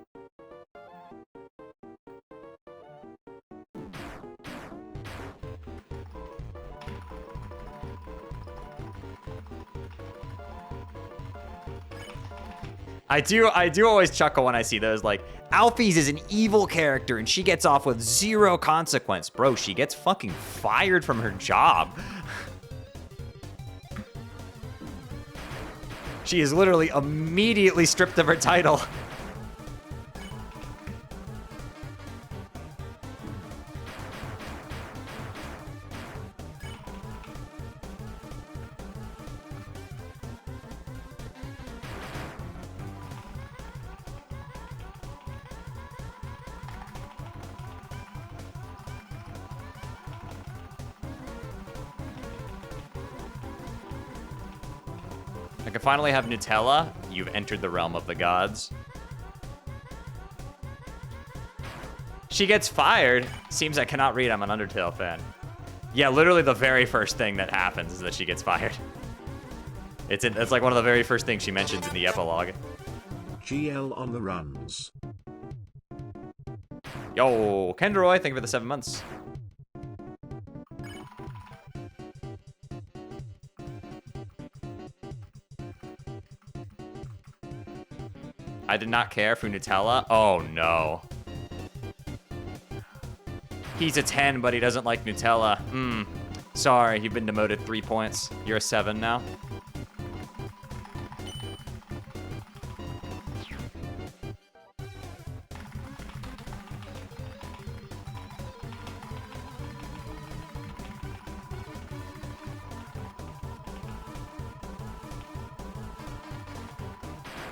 I do always chuckle when I see those, like, Alphys is an evil character and she gets off with 0 consequence. Bro, she gets fucking fired from her job. She is literally immediately stripped of her title. I can finally have Nutella. You've entered the realm of the gods. She gets fired. Seems I cannot read. I'm an Undertale fan. Yeah, literally the very first thing that happens is that she gets fired. It's like one of the very first things she mentions in the epilogue. GL on the runs. Yo, Kendroy, thank you for the 7 months. I did not care for Nutella. Oh no. He's a 10, but he doesn't like Nutella. Sorry, you've been demoted 3 points. You're a 7 now.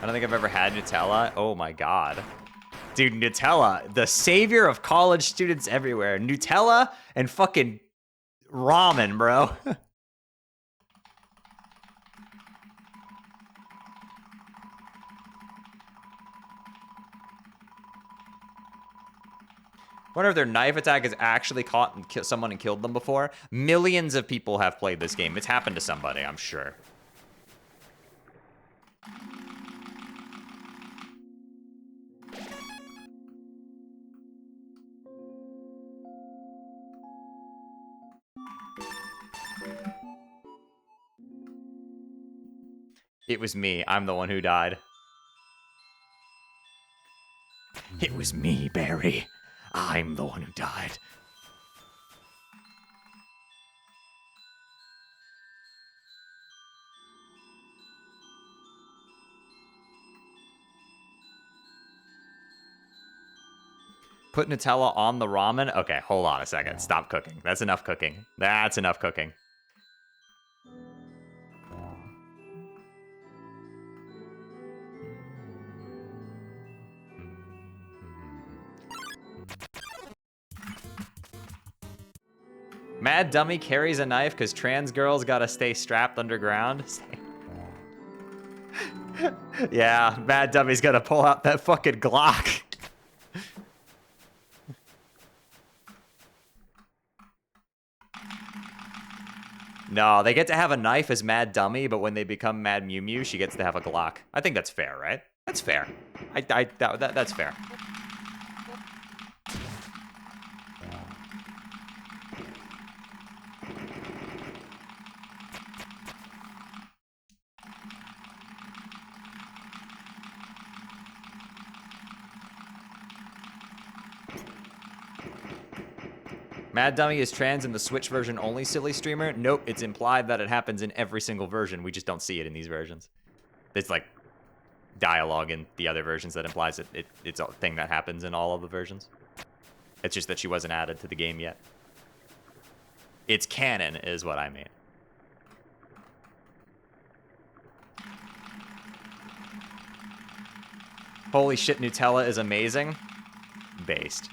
I don't think I've ever had Nutella. Oh my god. Dude, Nutella, the savior of college students everywhere. Nutella and fucking ramen, bro. Wonder if their knife attack has actually caught and someone and killed them before. Millions of people have played this game. It's happened to somebody, I'm sure. It was me. I'm the one who died. It was me, Barry. I'm the one who died. Put Nutella on the ramen? Okay, hold on a second. Stop cooking. That's enough cooking. That's enough cooking. Mad Dummy carries a knife because trans girls gotta stay strapped underground. Yeah, Mad Dummy's gonna pull out that fucking Glock. No, they get to have a knife as Mad Dummy, but when they become Mad Mew Mew, she gets to have a Glock. I think that's fair, right? That's fair. That's fair. Mad Dummy is trans in the Switch version only, silly streamer. Nope, it's implied that it happens in every single version. We just don't see it in these versions. There's like dialogue in the other versions that implies it's a thing that happens in all of the versions. It's just that she wasn't added to the game yet. It's canon is what I mean. Holy shit, Nutella is amazing. Based.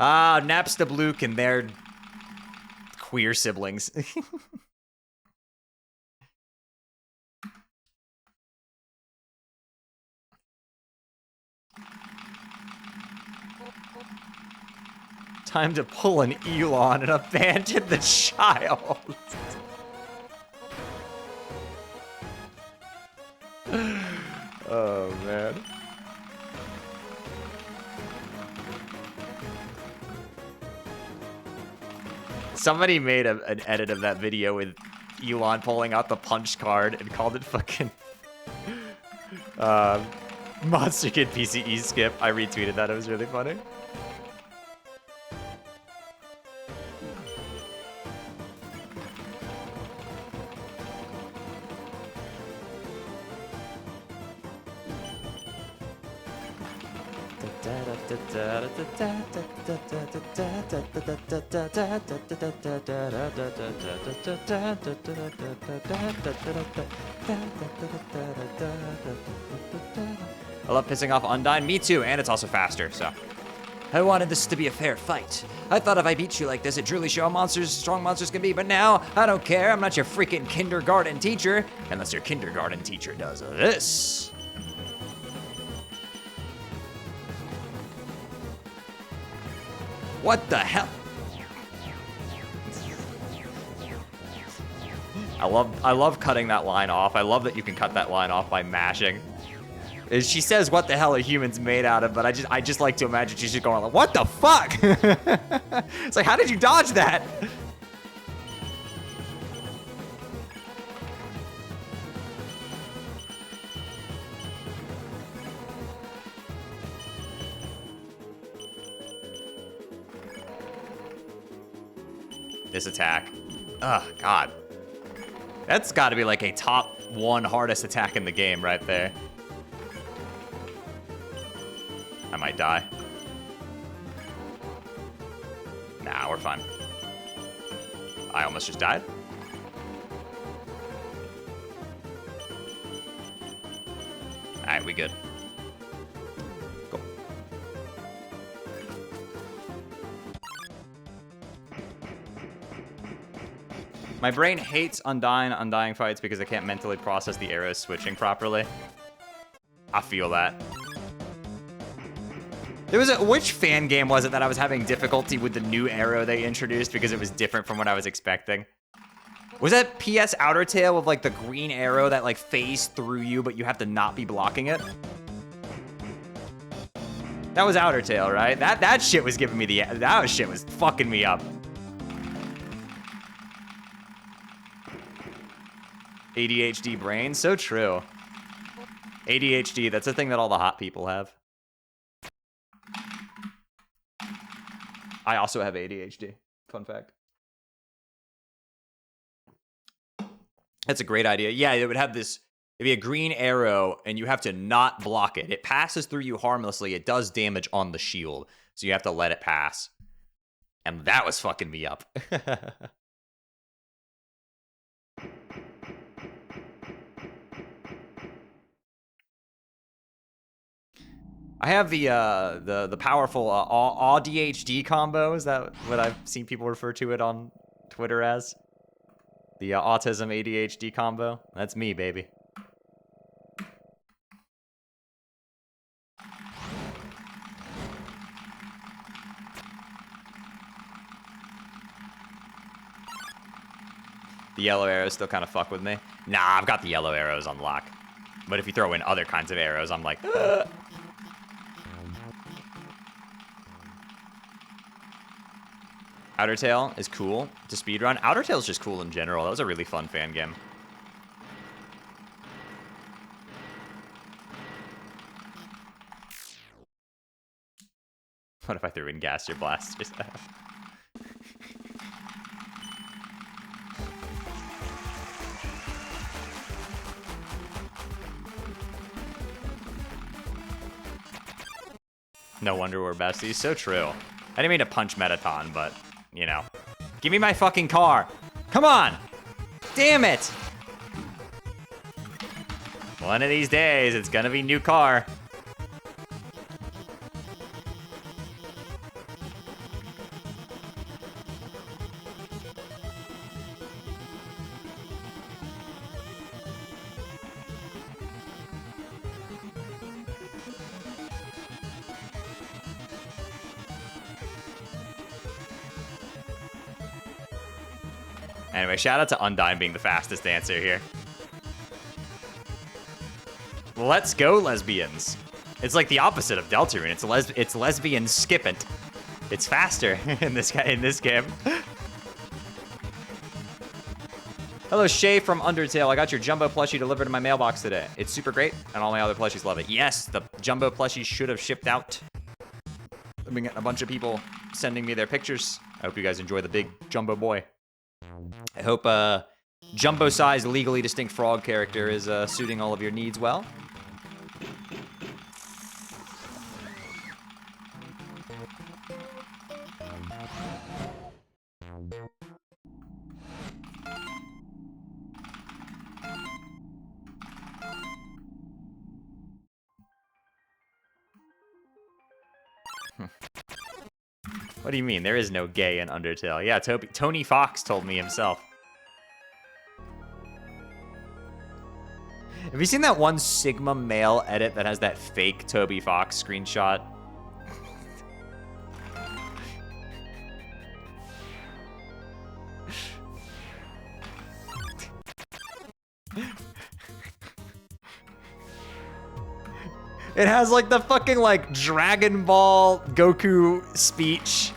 Ah, Napsta Bluke and their queer siblings. Time to pull an Elon and abandon the child. Oh, man. Somebody made an edit of that video with Elon pulling out the punch card and called it fucking Monster Kid PCE skip. I retweeted that. It was really funny. I love pissing off Undyne. Me too, and it's also faster, so. I wanted this to be a fair fight. I thought if I beat you like this, it'd truly show how strong monsters can be, but now, I don't care. I'm not your freaking kindergarten teacher, unless your kindergarten teacher does this. What the hell? I love cutting that line off. I love that you can cut that line off by mashing. She says, "What the hell are humans made out of?" But I just like to imagine she's just going like, "What the fuck?" It's like, how did you dodge that? This attack. Oh, God. That's got to be like a top 1 hardest attack in the game right there. I might die. Nah, we're fine. I almost just died. Alright, we good. Go. My brain hates Undying fights because I can't mentally process the arrows switching properly. I feel that. There was which fan game was it that I was having difficulty with the new arrow they introduced because it was different from what I was expecting? Was that PS Undertale with like the green arrow that like phased through you, but you have to not be blocking it? That was Undertale, right? That shit was giving me that shit was fucking me up. ADHD brain, so true. ADHD, that's a thing that all the hot people have. I also have ADHD. Fun fact. That's a great idea. Yeah, it would have this. It'd be a green arrow, and you have to not block it. It passes through you harmlessly. It does damage on the shield, so you have to let it pass. And that was fucking me up. I have the powerful ADHD combo. Is that what I've seen people refer to it on Twitter as? The autism ADHD combo. That's me, baby. The yellow arrows still kind of fuck with me. Nah, I've got the yellow arrows on lock. But if you throw in other kinds of arrows, I'm like, ugh. Undertale is cool to speedrun. Undertale's just cool in general. That was a really fun fan game. What if I threw in gas your blasters? No wonder we're besties. So true. I didn't mean to punch Metaton, but, you know. Give me my fucking car. Come on. Damn it. One of these days, it's gonna be new car. Anyway, shout out to Undyne being the fastest dancer here. Let's go, lesbians. It's like the opposite of Deltarune. It's lesbian skippant. It's faster in this game. Hello, Shay from Undertale. I got your Jumbo plushie delivered to my mailbox today. It's super great, and all my other plushies love it. Yes, the Jumbo plushies should have shipped out. I've been getting a bunch of people sending me their pictures. I hope you guys enjoy the big Jumbo boy. I hope jumbo-sized, legally distinct frog character is suiting all of your needs well. What do you mean? There is no gay in Undertale. Yeah, Tony Fox told me himself. Have you seen that one Sigma male edit that has that fake Toby Fox screenshot? It has like the fucking like Dragon Ball Goku speech.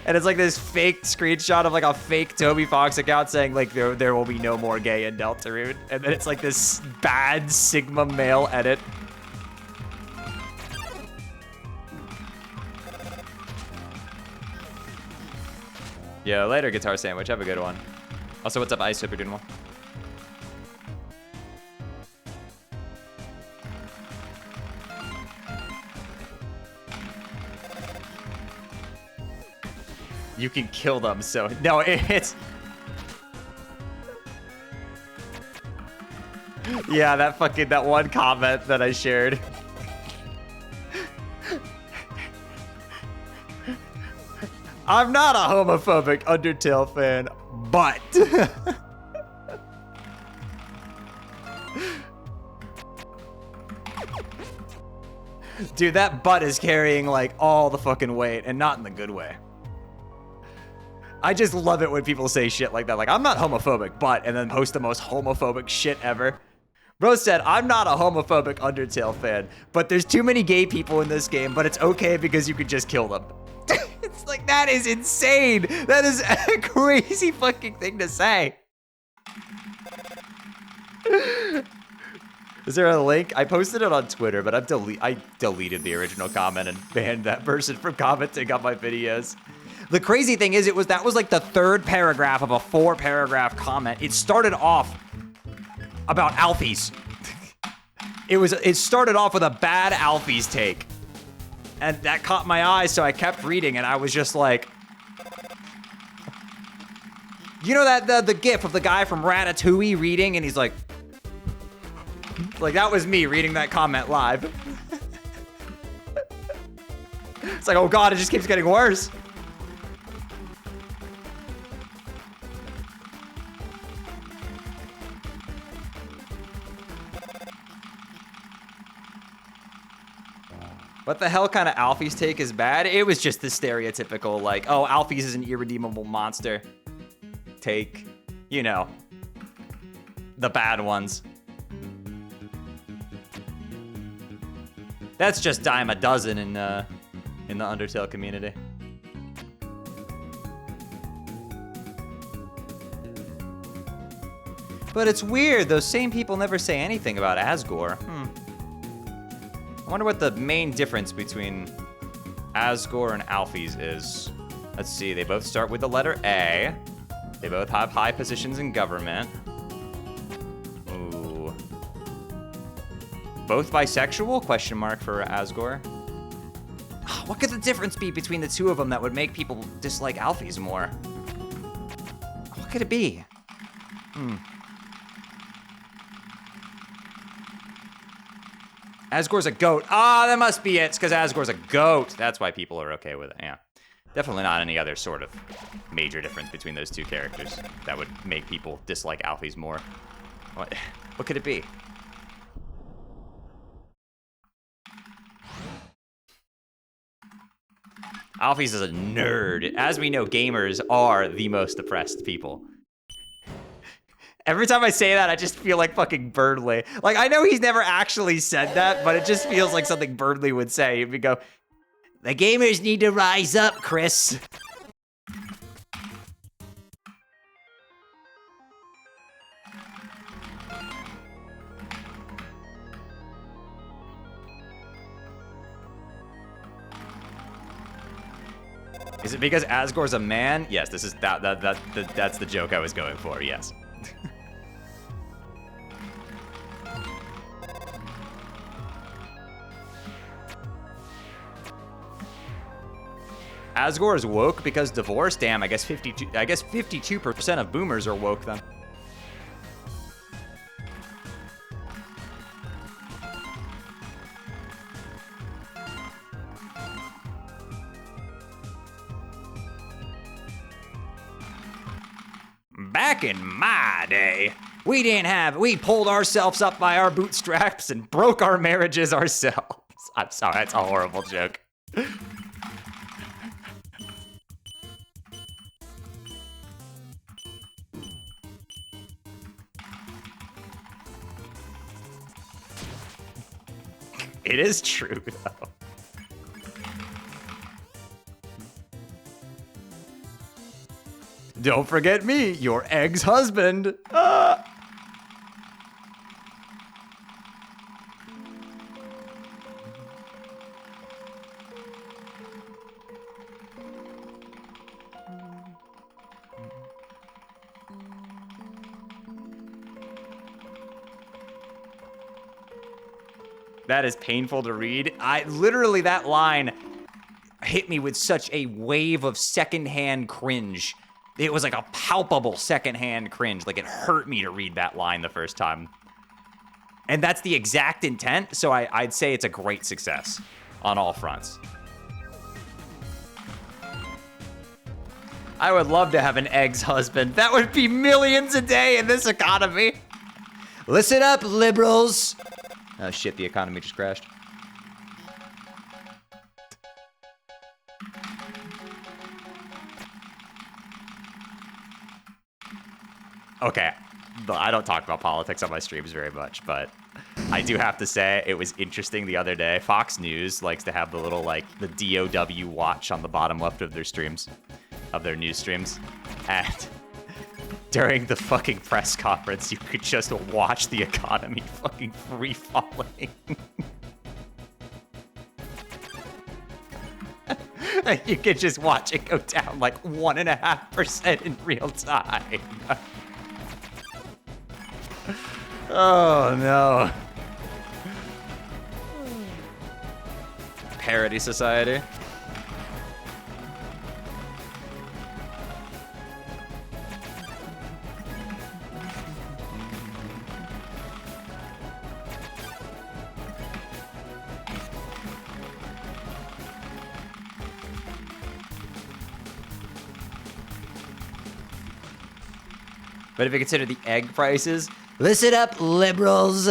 And it's like this fake screenshot of like a fake Toby Fox account saying like there will be no more gay in Deltarune. And then it's like this bad Sigma male edit. Yo, later, Guitar Sandwich. Have a good one. Also, what's up, Ice? Hope you're doing well. You can kill them, so... No, it's... Yeah, that one comment that I shared. I'm not a homophobic Undertale fan, but... Dude, that butt is carrying, like, all the fucking weight, and not in the good way. I just love it when people say shit like that. Like, I'm not homophobic, but, and then post the most homophobic shit ever. Bro said, I'm not a homophobic Undertale fan, but there's too many gay people in this game, but it's okay because you could just kill them. It's like, that is insane. That is a crazy fucking thing to say. Is there a link? I posted it on Twitter, but I deleted the original comment and banned that person from commenting on my videos. The crazy thing is, that was like the third paragraph of a 4-paragraph comment. It started off about Alfie's. It started off with a bad Alfie's take. And that caught my eye, so I kept reading, and I was just like... You know that the gif of the guy from Ratatouille reading, and he's like... Like, that was me reading that comment live. It's like, oh god, it just keeps getting worse. What the hell kind of Alfie's take is bad? It was just the stereotypical, like, oh, Alfie's is an irredeemable monster take. You know, the bad ones. That's just dime a dozen in the Undertale community. But it's weird, those same people never say anything about Asgore. I wonder what the main difference between Asgore and Alfie's is. Let's see, they both start with the letter A. They both have high positions in government. Ooh. Both bisexual? Question mark for Asgore. What could the difference be between the two of them that would make people dislike Alfie's more? What could it be? Asgore's a goat. Ah, that must be it. It's because Asgore's a goat. That's why people are okay with it. Yeah. Definitely not any other sort of major difference between those two characters that would make people dislike Alfie's more. What could it be? Alfie's is a nerd. As we know, gamers are the most oppressed people. Every time I say that, I just feel like fucking Burnley. Like, I know he's never actually said that, but it just feels like something Burnley would say. He'd go, the gamers need to rise up, Chris. Is it because Asgore's a man? Yes, this is that's the joke I was going for, yes. Asgore is woke because divorce? Damn, I guess 52% of boomers are woke then. back in my day, we pulled ourselves up by our bootstraps and broke our marriages ourselves. I'm sorry, that's a horrible joke. It is true, though. Don't forget me, your ex-husband. That is painful to read. Literally, that line hit me with such a wave of secondhand cringe. It was like a palpable secondhand cringe. Like, it hurt me to read that line the first time. And that's the exact intent, so I'd say it's a great success on all fronts. I would love to have an ex-husband. That would be millions a day in this economy. Listen up, liberals. Oh shit, the economy just crashed. Okay, I don't talk about politics on my streams very much, but I do have to say it was interesting the other day. Fox News likes to have the little, like, the DOW watch on the bottom left of their streams, of their news streams. And during the fucking press conference, you could just watch the economy fucking free falling. You could just watch it go down like 1.5% in real time. Oh no. Parody society. But if you consider the egg prices, listen up, liberals.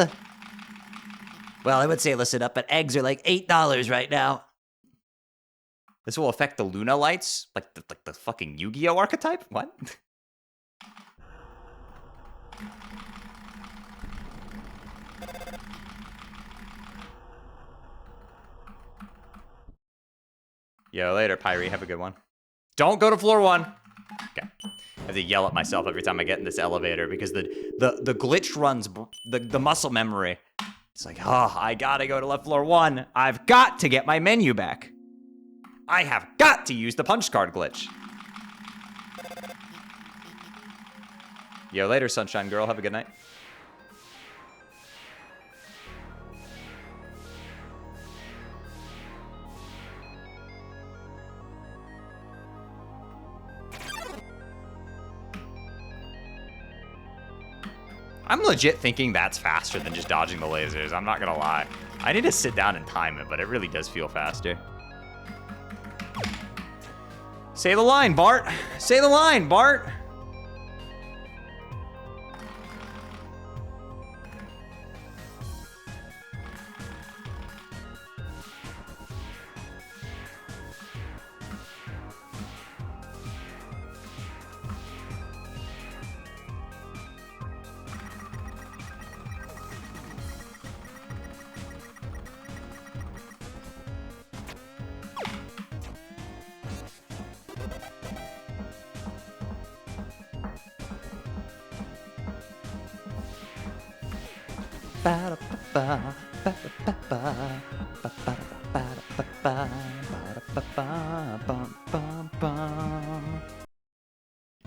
Well, I would say listen up, but eggs are like $8 right now. This will affect the Luna lights? Like the fucking Yu-Gi-Oh archetype? What? Yo, later, Pyrie. Have a good one. Don't go to floor 1. Okay. I have to yell at myself every time I get in this elevator because the glitch runs the muscle memory. It's like, oh, I gotta go to left floor 1. I've got to get my menu back. I have got to use the punch card glitch. Yo, later, Sunshine Girl. Have a good night. I'm legit thinking that's faster than just dodging the lasers. I'm not gonna lie. I need to sit down and time it, but it really does feel faster. Say the line, Bart. Say the line, Bart.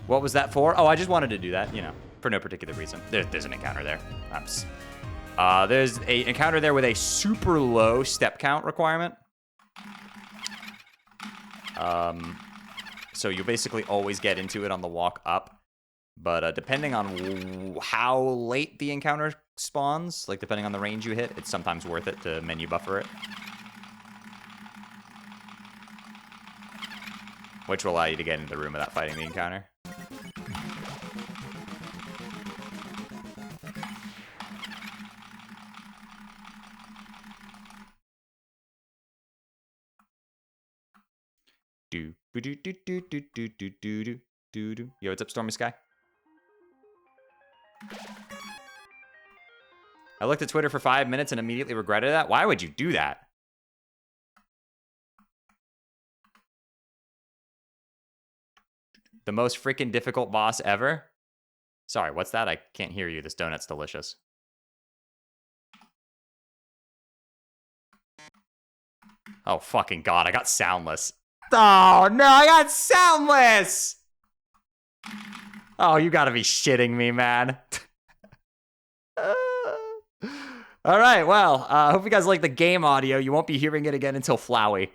What was that for? Oh, I just wanted to do that, you know, for no particular reason. There's an encounter there. There's an encounter there with a super low step count requirement. So you basically always get into it on the walk up. But depending on how late the encounter spawns, like depending on the range you hit, it's sometimes worth it to menu buffer it. Which will allow you to get into the room without fighting the encounter. Yo, what's up, Stormy Sky? I looked at Twitter for 5 minutes and immediately regretted that. Why would you do that? The most freaking difficult boss ever? Sorry, what's that? I can't hear you. This donut's delicious. Oh, fucking God. I got soundless. Oh, no. I got soundless. Oh, you gotta be shitting me, man. All right, well, I hope you guys like the game audio. You won't be hearing it again until Flowey.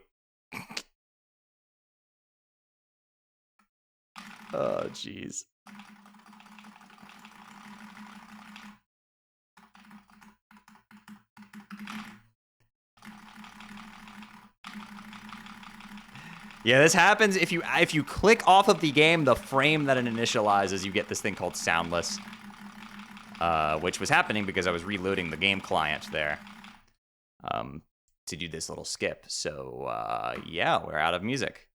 Oh, jeez. Yeah, this happens if you click off of the game, the frame that it initializes, you get this thing called soundless, which was happening because I was reloading the game client there to do this little skip. So yeah, we're out of music.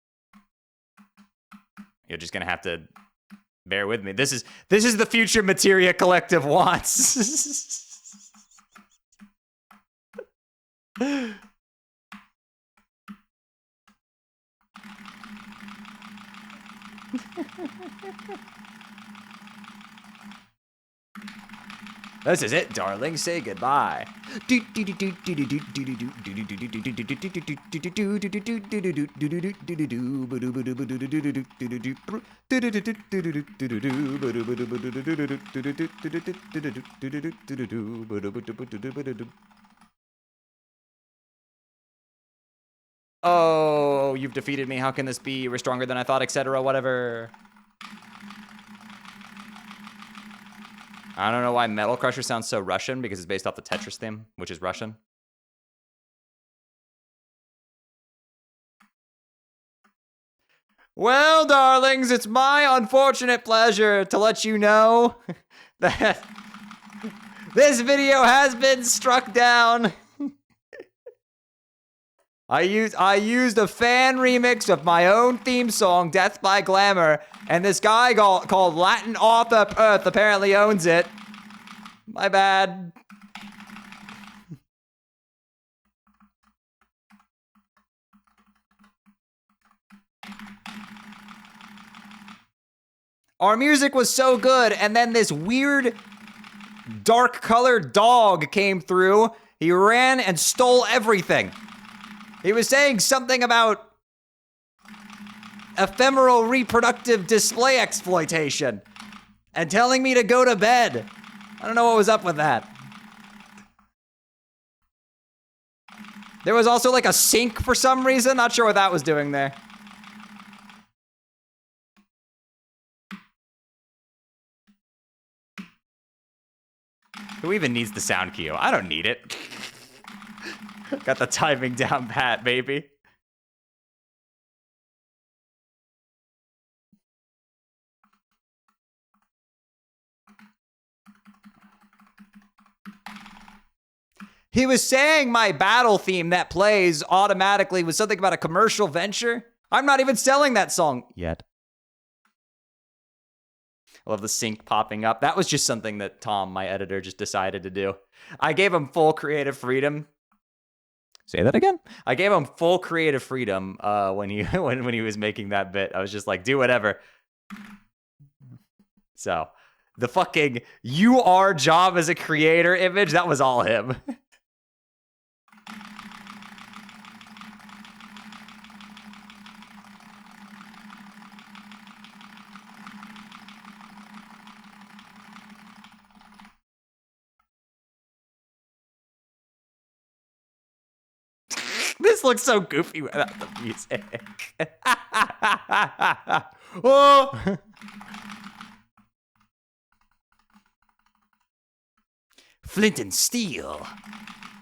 You're just gonna have to bear with me. This is the future Materia Collective wants. This is it, darling. Say goodbye. Oh, you've defeated me. How can this be? We're stronger than I thought, etc. Whatever. I don't know why Metal Crusher sounds so Russian, because it's based off the Tetris theme, which is Russian. Well, darlings, it's my unfortunate pleasure to let you know that this video has been struck down. I used a fan remix of my own theme song, Death by Glamour, and this guy called Latin Author Earth apparently owns it. My bad. Our music was so good, and then this weird dark-colored dog came through. He ran and stole everything. He was saying something about ephemeral reproductive display exploitation and telling me to go to bed. I don't know what was up with that. There was also like a sink for some reason. Not sure what that was doing there. Who even needs the sound cue? I don't need it. Got the timing down pat, baby. He was saying my battle theme that plays automatically was something about a commercial venture. I'm not even selling that song yet. I love the sync popping up. That was just something that Tom, my editor, just decided to do. I gave him full creative freedom. Say that again? I gave him full creative freedom when he when he was making that bit. I was just like, do whatever. So, the fucking "you are job as a creator" image, that was all him. This looks so goofy without the music. Oh. Flint and steel.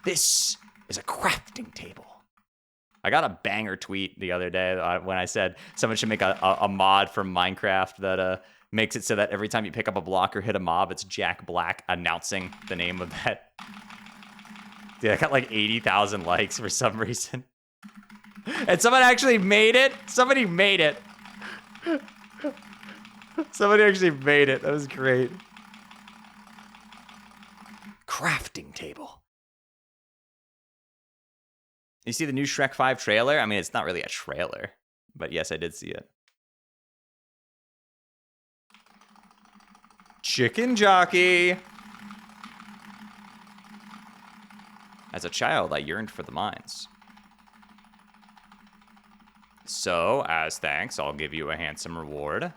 This is a crafting table. I got a banger tweet the other day when I said someone should make a mod for Minecraft that makes it so that every time you pick up a block or hit a mob, it's Jack Black announcing the name of that. Dude, I got like 80,000 likes for some reason. And someone actually made it. Somebody made it. Somebody actually made it. That was great. Crafting table. You see the new Shrek 5 trailer? I mean, it's not really a trailer, but yes, I did see it. Chicken jockey. As a child, I yearned for the mines. So, as thanks, I'll give you a handsome reward.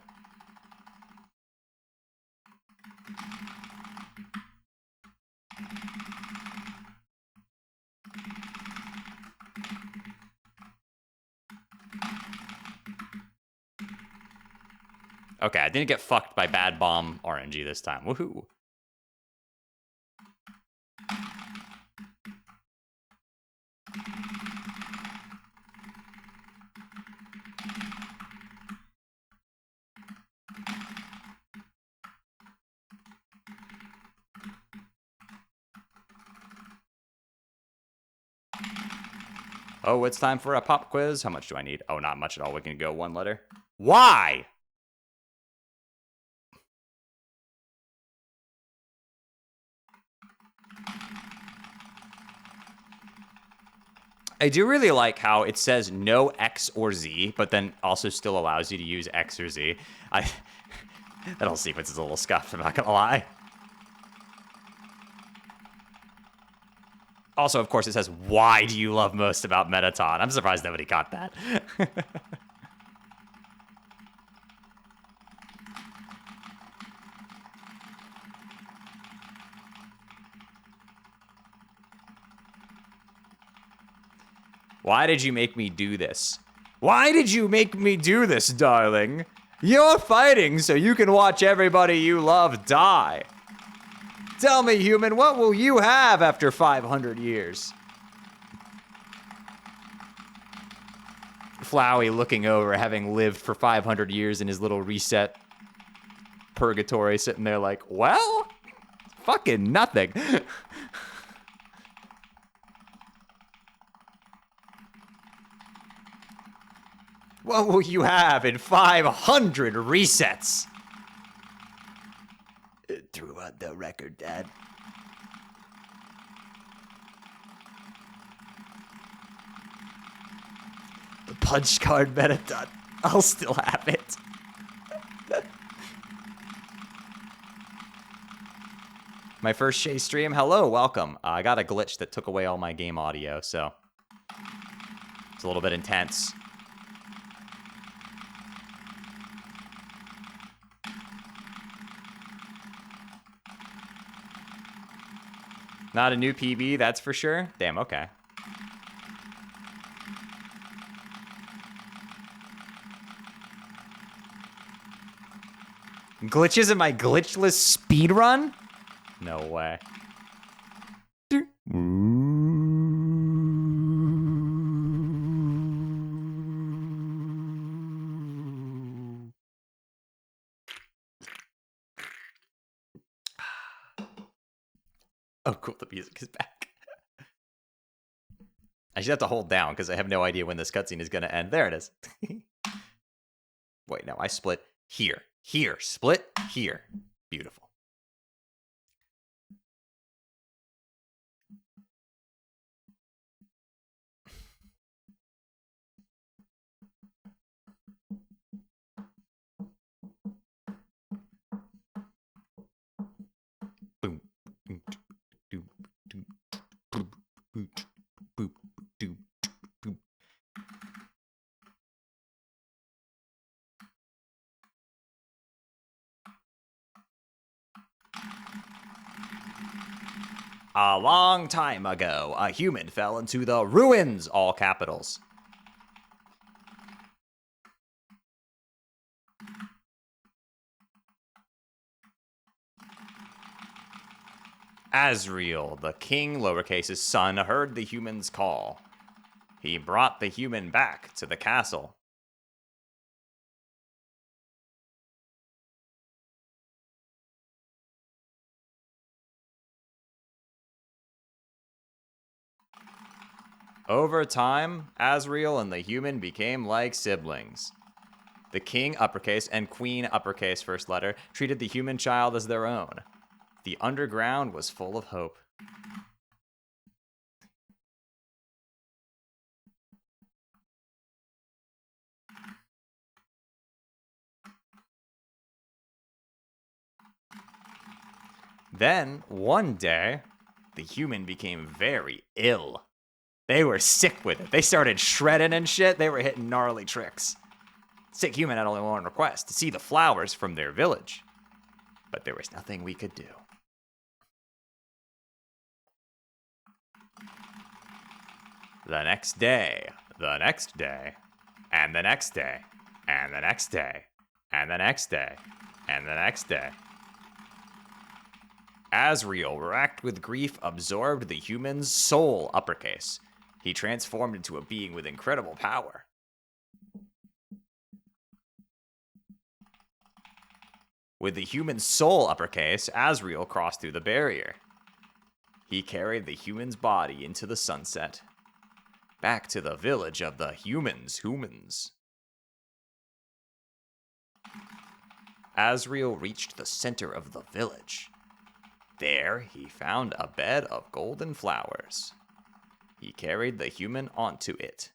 Okay, I didn't get fucked by bad bomb RNG this time. Woohoo. Oh, it's time for a pop quiz. How much do I need? Oh, not much at all. We can go one letter. Why? I do really like how it says no X or Z, but then also still allows you to use X or Z. That whole sequence is a little scuffed, I'm not gonna lie. Also, of course, it says, why do you love most about Metaton? I'm surprised nobody got that. Why did you make me do this? Why did you make me do this, darling? You're fighting so you can watch everybody you love die. Tell me, human, what will you have after 500 years? Flowey looking over, having lived for 500 years in his little reset purgatory, sitting there like, well, fucking nothing. What will you have in 500 resets? Threw out the record, Dad. The punch card Metaton. I'll still have it. My first Shay stream. Hello, welcome. I got a glitch that took away all my game audio, so it's a little bit intense. Not a new PB, that's for sure. Damn, okay. Glitches in my glitchless speedrun? No way. Oh, cool, the music is back. I should have to hold down because I have no idea when this cutscene is going to end. There it is. Wait, no, I split here. Here, split here. Beautiful. Boom. A long time ago, a human fell into the ruins, all capitals. Asriel, the king, lowercase's son, heard the human's call. He brought the human back to the castle. Over time, Asriel and the human became like siblings. The king, uppercase, and queen, uppercase, first letter, treated the human child as their own. The underground was full of hope. Then, one day, the human became very ill. They were sick with it. They started shredding and shit. They were hitting gnarly tricks. Sick human had only one request, to see the flowers from their village. But there was nothing we could do. The next day, the next day, and the next day, and the next day, and the next day, and the next day. Asriel, racked with grief, absorbed the human's soul, uppercase. He transformed into a being with incredible power. With the human's soul, uppercase, Asriel crossed through the barrier. He carried the human's body into the sunset. Back to the village of the humans. Asriel reached the center of the village. There, he found a bed of golden flowers. He carried the human onto it.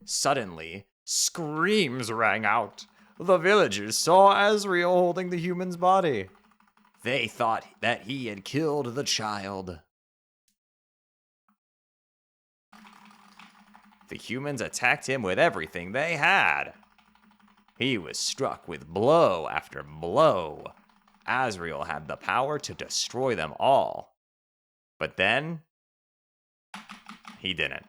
Suddenly, screams rang out. The villagers saw Asriel holding the human's body. They thought that he had killed the child. The humans attacked him with everything they had. He was struck with blow after blow. Asriel had the power to destroy them all. But then, he didn't.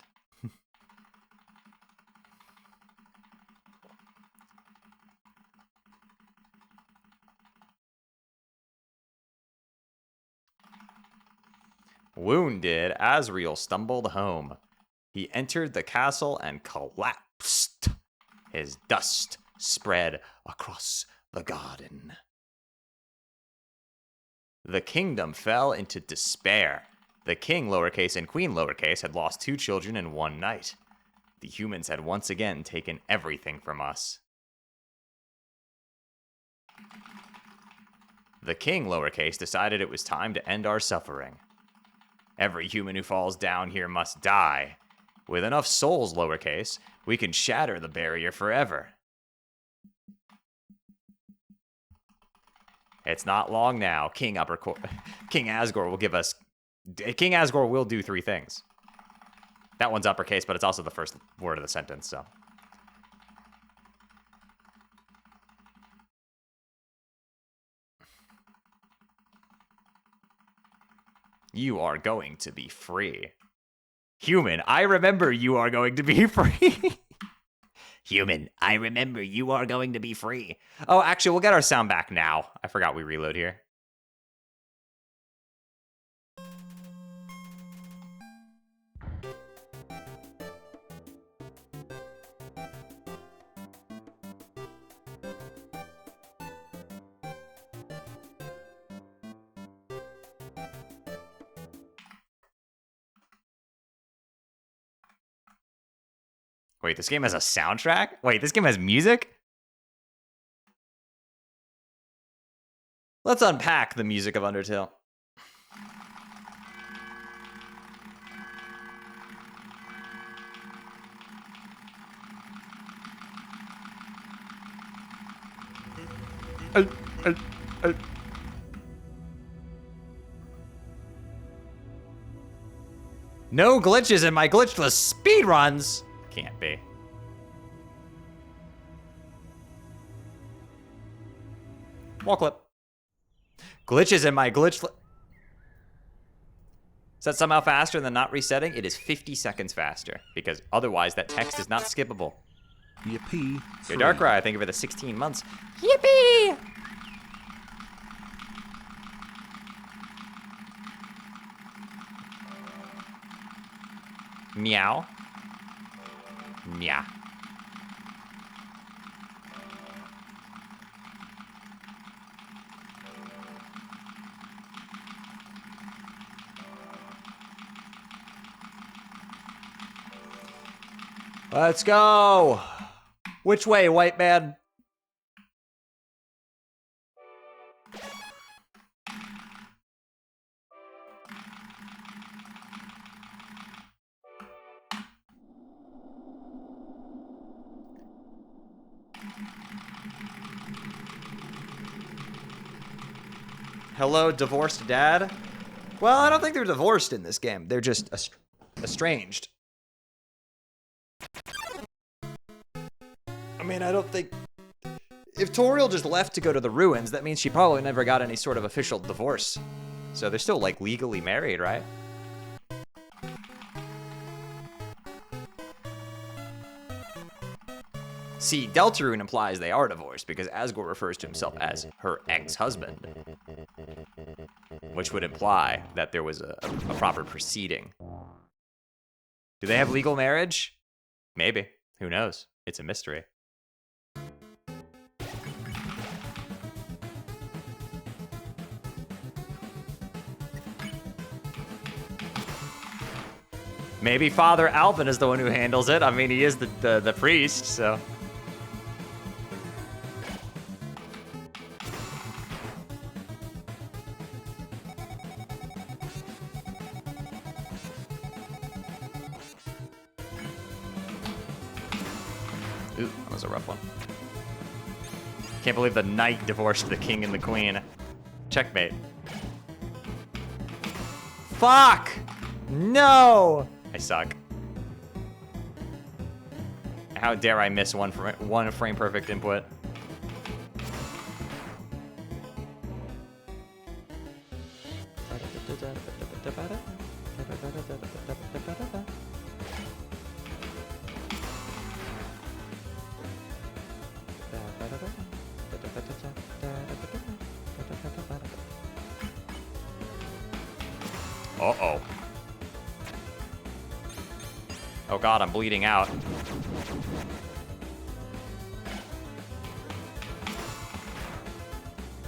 Wounded, Asriel stumbled home. He entered the castle and collapsed. His dust spread across the garden. The kingdom fell into despair. The king, lowercase, and queen, lowercase, had lost 2 children in one night. The humans had once again taken everything from us. The king, lowercase, decided it was time to end our suffering. Every human who falls down here must die. With enough souls, lowercase, we can shatter the barrier forever. It's not long now. King Asgore will give us... King Asgore will do 3 things. That one's uppercase, but it's also the first word of the sentence, so... You are going to be free. Human, I remember you are going to be free. Human, I remember you are going to be free. Oh, actually, we'll get our sound back now. I forgot we reload here. Wait, this game has a soundtrack? Wait, this game has music? Let's unpack the music of Undertale. No glitches in my glitchless speedruns! Can't be. Wall clip. Glitches in my glitchless... Is that somehow faster than not resetting? It is 50 seconds faster, because otherwise that text is not skippable. Yippee. Yo, Darkrai, thank you for the 16 months. Yippee! Meow. Meow. Let's go. Which way, white man? Hello, divorced dad? Well, I don't think they're divorced in this game. They're just estranged. I mean, I don't think... If Toriel just left to go to the ruins, that means she probably never got any sort of official divorce. So they're still, like, legally married, right? See, Deltarune implies they are divorced because Asgore refers to himself as her ex-husband, which would imply that there was a proper proceeding. Do they have legal marriage? Maybe. Who knows? It's a mystery. Maybe Father Alvin is the one who handles it. I mean, he is the priest, so... Ooh, that was a rough one. Can't believe the knight divorced the king and the queen. Checkmate. Fuck! No! I suck. How dare I miss one frame perfect input? Uh-oh. Oh god, I'm bleeding out.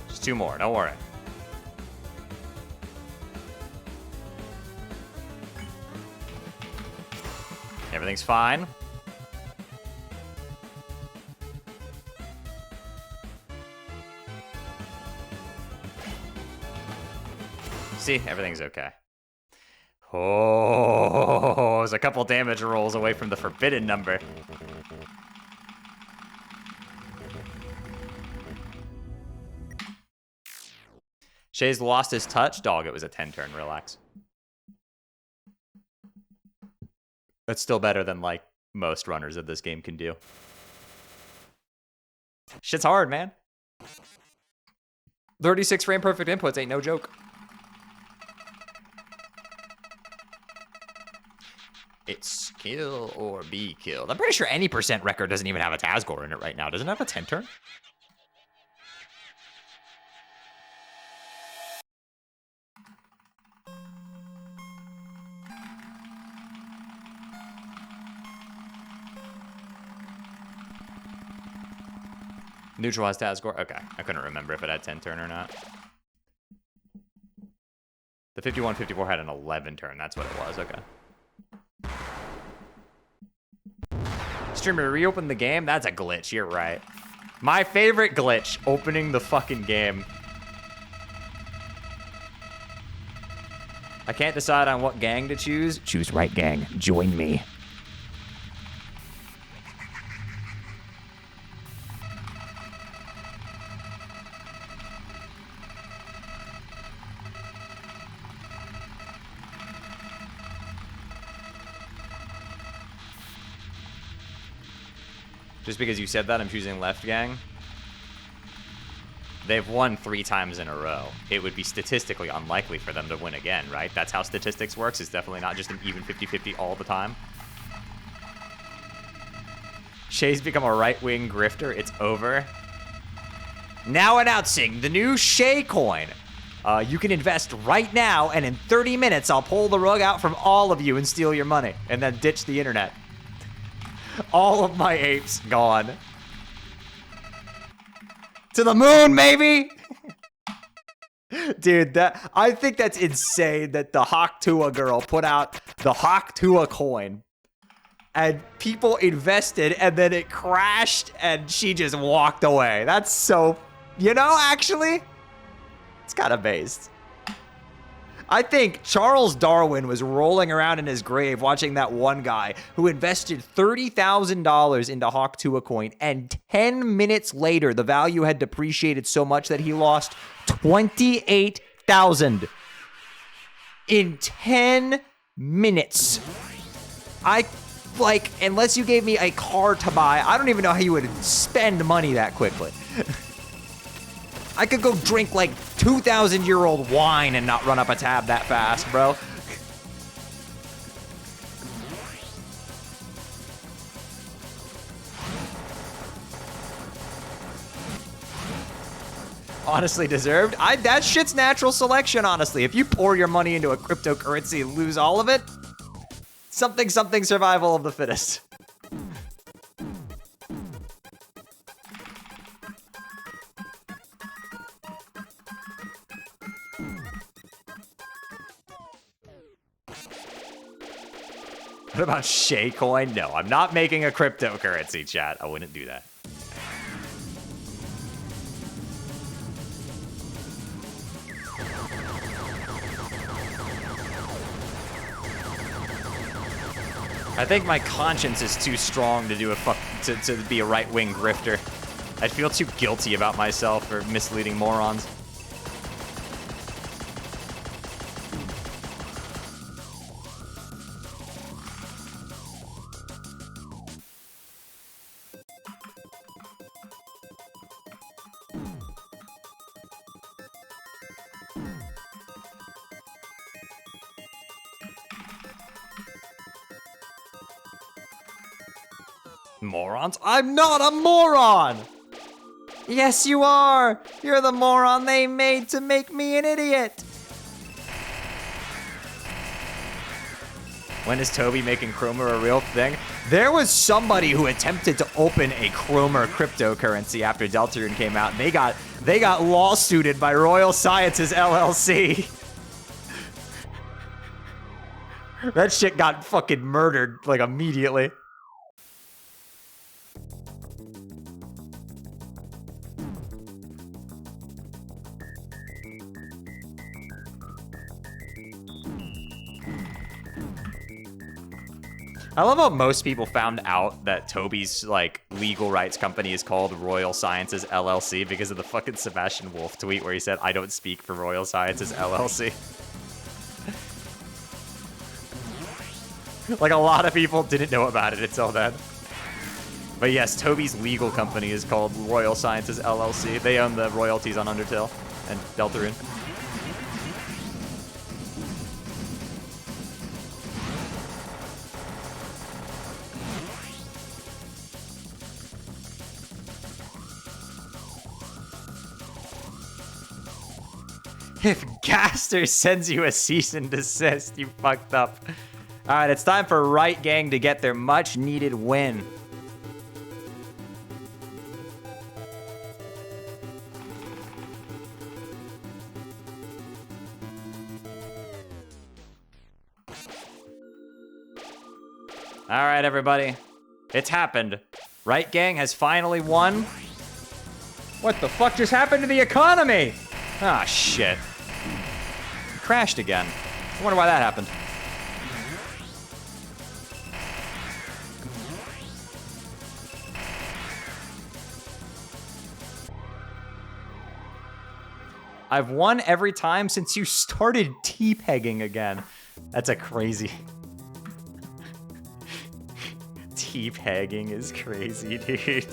Just two more, don't worry. Everything's fine. See, everything's okay. Oh, there's a couple damage rolls away from the forbidden number. Shay's lost his touch. Dog, it was a 10-turn. Relax. That's still better than, like, most runners of this game can do. Shit's hard, man. 36 frame perfect inputs ain't no joke. It's kill or be killed. I'm pretty sure any percent record doesn't even have a Tazgore in it right now. Doesn't it have a 10-turn? Neutralized Tazgore? Okay. I couldn't remember if it had 10-turn or not. The 51-54 had an 11-turn. That's what it was. Okay. Streamer, reopen the game? That's a glitch, you're right. My favorite glitch, opening the fucking game. I can't decide on what gang to choose. Choose right gang, join me. Just because you said that, I'm choosing left gang. They've won 3 times in a row. It would be statistically unlikely for them to win again, right? That's how statistics works. It's definitely not just an even 50-50 all the time. Shay's become a right-wing grifter. It's over. Now announcing the new Shay coin. You can invest right now, and in 30 minutes, I'll pull the rug out from all of you and steal your money, and then ditch the internet. All of my apes gone. To the moon, maybe? Dude, I think that's insane that the Hawk Tua girl put out the Hawk Tua coin. and people invested, and then it crashed, and she just walked away. That's so, you know, actually, it's kind of based. I think Charles Darwin was rolling around in his grave watching that one guy who invested $30,000 into Hawk Tuah coin, and 10 minutes later, the value had depreciated so much that he lost $28,000 in 10 minutes. Like, unless you gave me a car to buy, I don't even know how you would spend money that quickly. I could go drink like 2,000-year-old wine and not run up a tab that fast, bro. Honestly deserved. That shit's natural selection, honestly. If you pour your money into a cryptocurrency and lose all of it, something survival of the fittest. What about Shaycoin? No, I'm not making a cryptocurrency, chat. I wouldn't do that. I think my conscience is too strong to do to be a right-wing grifter. I'd feel too guilty about myself for misleading morons. Morons? I'm not a moron! Yes, you are! You're the moron they made to make me an idiot! When is Toby making Chromer a real thing? There was somebody who attempted to open a Chromer cryptocurrency after Deltarune came out, and they got lawsuited by Royal Sciences LLC. That shit got fucking murdered, like, immediately. I love how most people found out that Toby's, like, legal rights company is called Royal Sciences LLC because of the fucking Sebastian Wolf tweet where he said, I don't speak for Royal Sciences LLC. Like, a lot of people didn't know about it until then. But yes, Toby's legal company is called Royal Sciences LLC. They own the royalties on Undertale and Deltarune. If Gaster sends you a cease and desist, you fucked up. All right, it's time for Right Gang to get their much-needed win. All right, everybody. It's happened. Right Gang has finally won. What the fuck just happened to the economy? Ah, shit. Crashed again. I wonder why that happened. I've won every time since you started T-pegging again. That's a crazy... T-pegging is crazy, dude.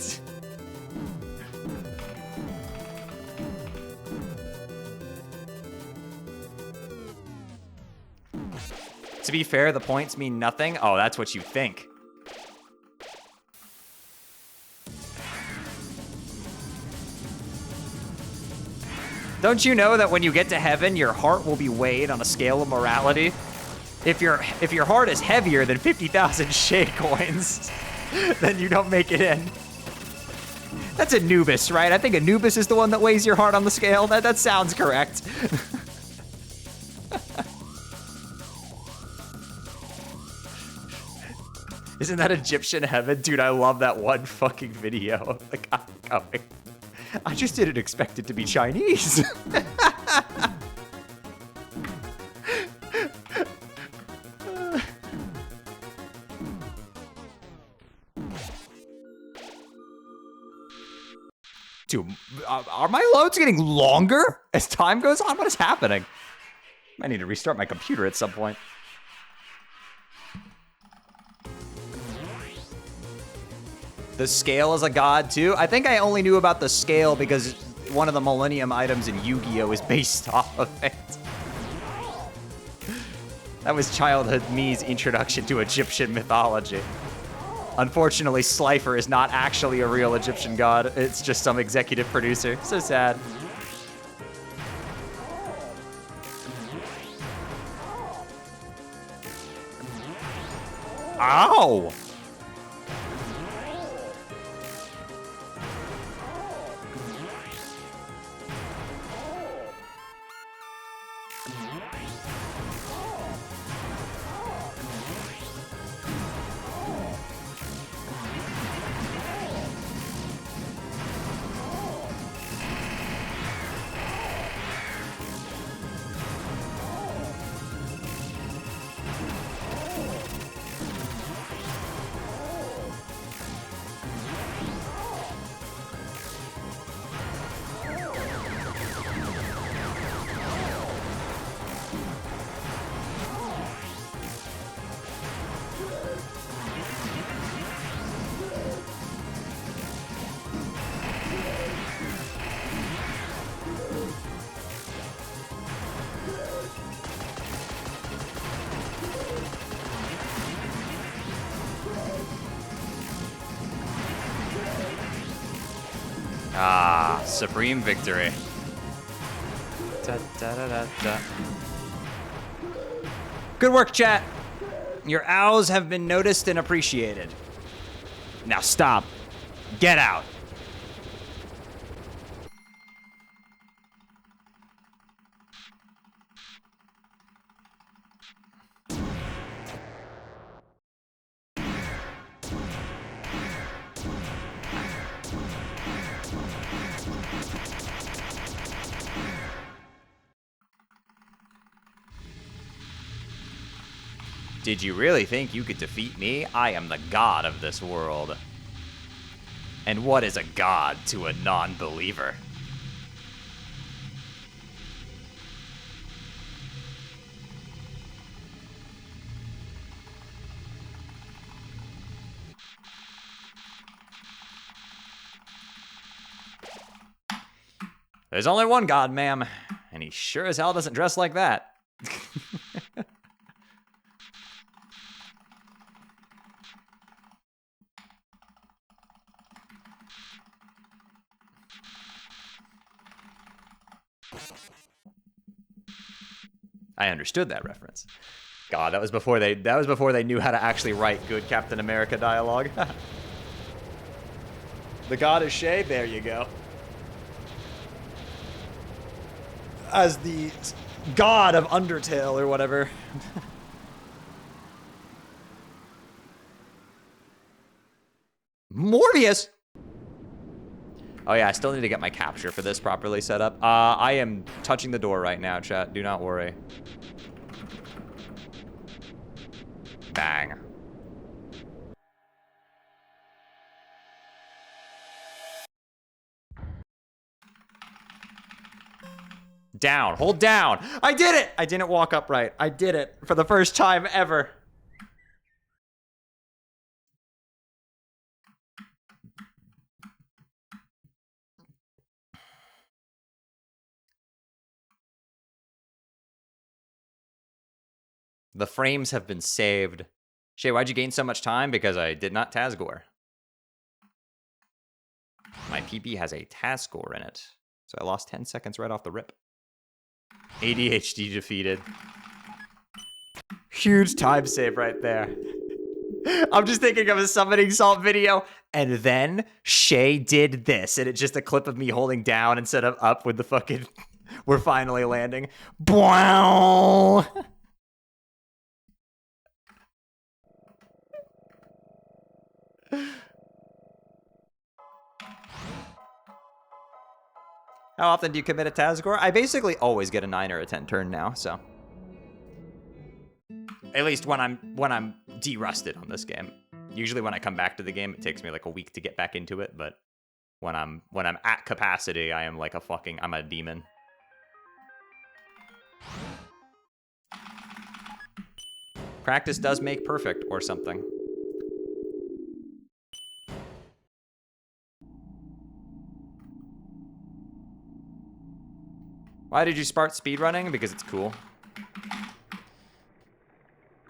To be fair, the points mean nothing. Oh, that's what you think. Don't you know that when you get to heaven, your heart will be weighed on a scale of morality? If your heart is heavier than 50,000 Shay coins, then you don't make it in. That's Anubis, right? I think Anubis is the one that weighs your heart on the scale. That sounds correct. Isn't that Egyptian heaven? Dude, I love that one fucking video of the guy coming. I just didn't expect it to be Chinese. Dude, are my loads getting longer as time goes on? What is happening? I need to restart my computer at some point. The scale is a god too? I think I only knew about the scale because one of the Millennium items in Yu-Gi-Oh! Is based off of it. That was childhood me's introduction to Egyptian mythology. Unfortunately, Slifer is not actually a real Egyptian god. It's just some executive producer. So sad. Ow! Ah, supreme victory. Da, da, da, da, da. Good work, chat. Your owls have been noticed and appreciated. Now stop. Get out. Did you really think you could defeat me? I am the god of this world. And what is a god to a non-believer? There's only one god, ma'am, and he sure as hell doesn't dress like that. I understood that reference. God, that was before they knew how to actually write good Captain America dialogue. The god is Shay, there you go. As the god of Undertale or whatever. Morbius! Oh yeah, I still need to get my capture for this properly set up. I am touching the door right now, chat. Do not worry. Bang. Down. Hold down. I did it! I didn't walk upright. I did it for the first time ever. The frames have been saved. Shay, why'd you gain so much time? Because I did not Tazgore. My PP has a Tazgore in it. So I lost 10 seconds right off the rip. ADHD defeated. Huge time save right there. I'm just thinking of a summoning salt video. And then Shay did this. And it's just a clip of me holding down instead of up with the fucking... We're finally landing. Bow! How often do you commit a Tazgore? I basically always get a 9 or a 10 turn now, so. At least when I'm de-rusted on this game. Usually when I come back to the game, it takes me like a week to get back into it, but when I'm at capacity, I am like I'm a demon. Practice does make perfect or something. Why did you start speedrunning? Because it's cool.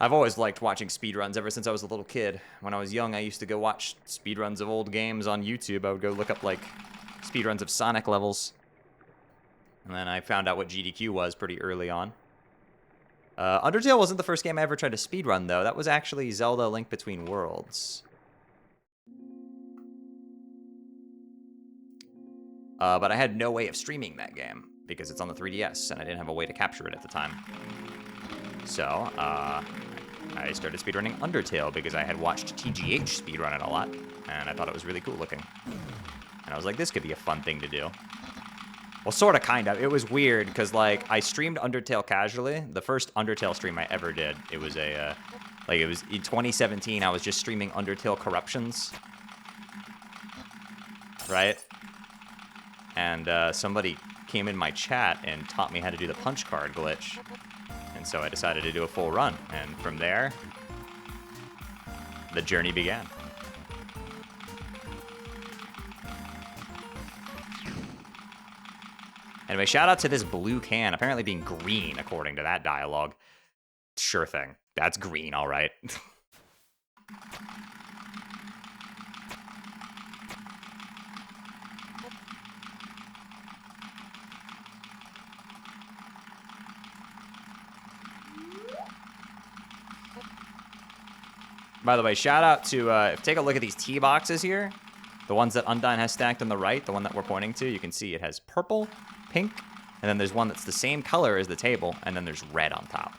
I've always liked watching speedruns ever since I was a little kid. When I was young, I used to go watch speedruns of old games on YouTube. I would go look up, like, speedruns of Sonic levels. And then I found out what GDQ was pretty early on. Undertale wasn't the first game I ever tried to speedrun, though. That was actually Zelda Link Between Worlds. But I had no way of streaming that game, because it's on the 3DS, and I didn't have a way to capture it at the time. So, I started speedrunning Undertale because I had watched TGH speedrun it a lot, and I thought it was really cool looking. And I was like, this could be a fun thing to do. Well, sort of, kind of. It was weird, because, like, I streamed Undertale casually. The first Undertale stream I ever did, it was a, it was in 2017, I was just streaming Undertale Corruptions. Right? And, somebody came in my chat and taught me how to do the punch card glitch. And so I decided to do a full run, and from there, the journey began. Anyway, shout out to this blue can, apparently being green, according to that dialogue. Sure thing. That's green, all right. By the way, shout out to, take a look at these tea boxes here. The ones that Undyne has stacked on the right, the one that we're pointing to, you can see it has purple, pink, and then there's one that's the same color as the table, and then there's red on top.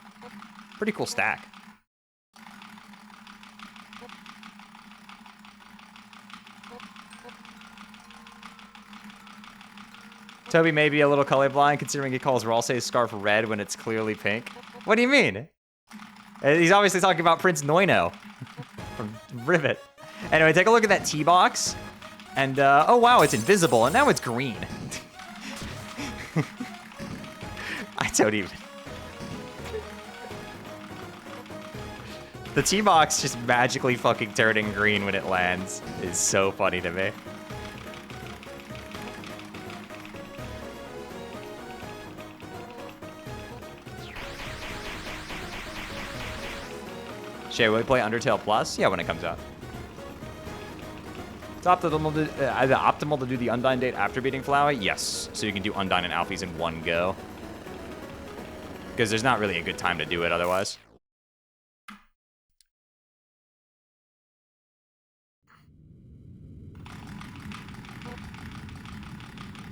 Pretty cool stack. Toby may be a little colorblind, considering he calls Ralsei's scarf red when it's clearly pink. What do you mean? He's obviously talking about Prince Noino from Rivet. Anyway, take a look at that tea box. And, oh wow, it's invisible, and now it's green. I don't even... The tea box just magically fucking turning green when it lands is so funny to me. Shay, will we play Undertale Plus? Yeah, when it comes out. It's optimal to do the Undyne date after beating Flowey? Yes. So you can do Undyne and Alphys in one go. Because there's not really a good time to do it otherwise.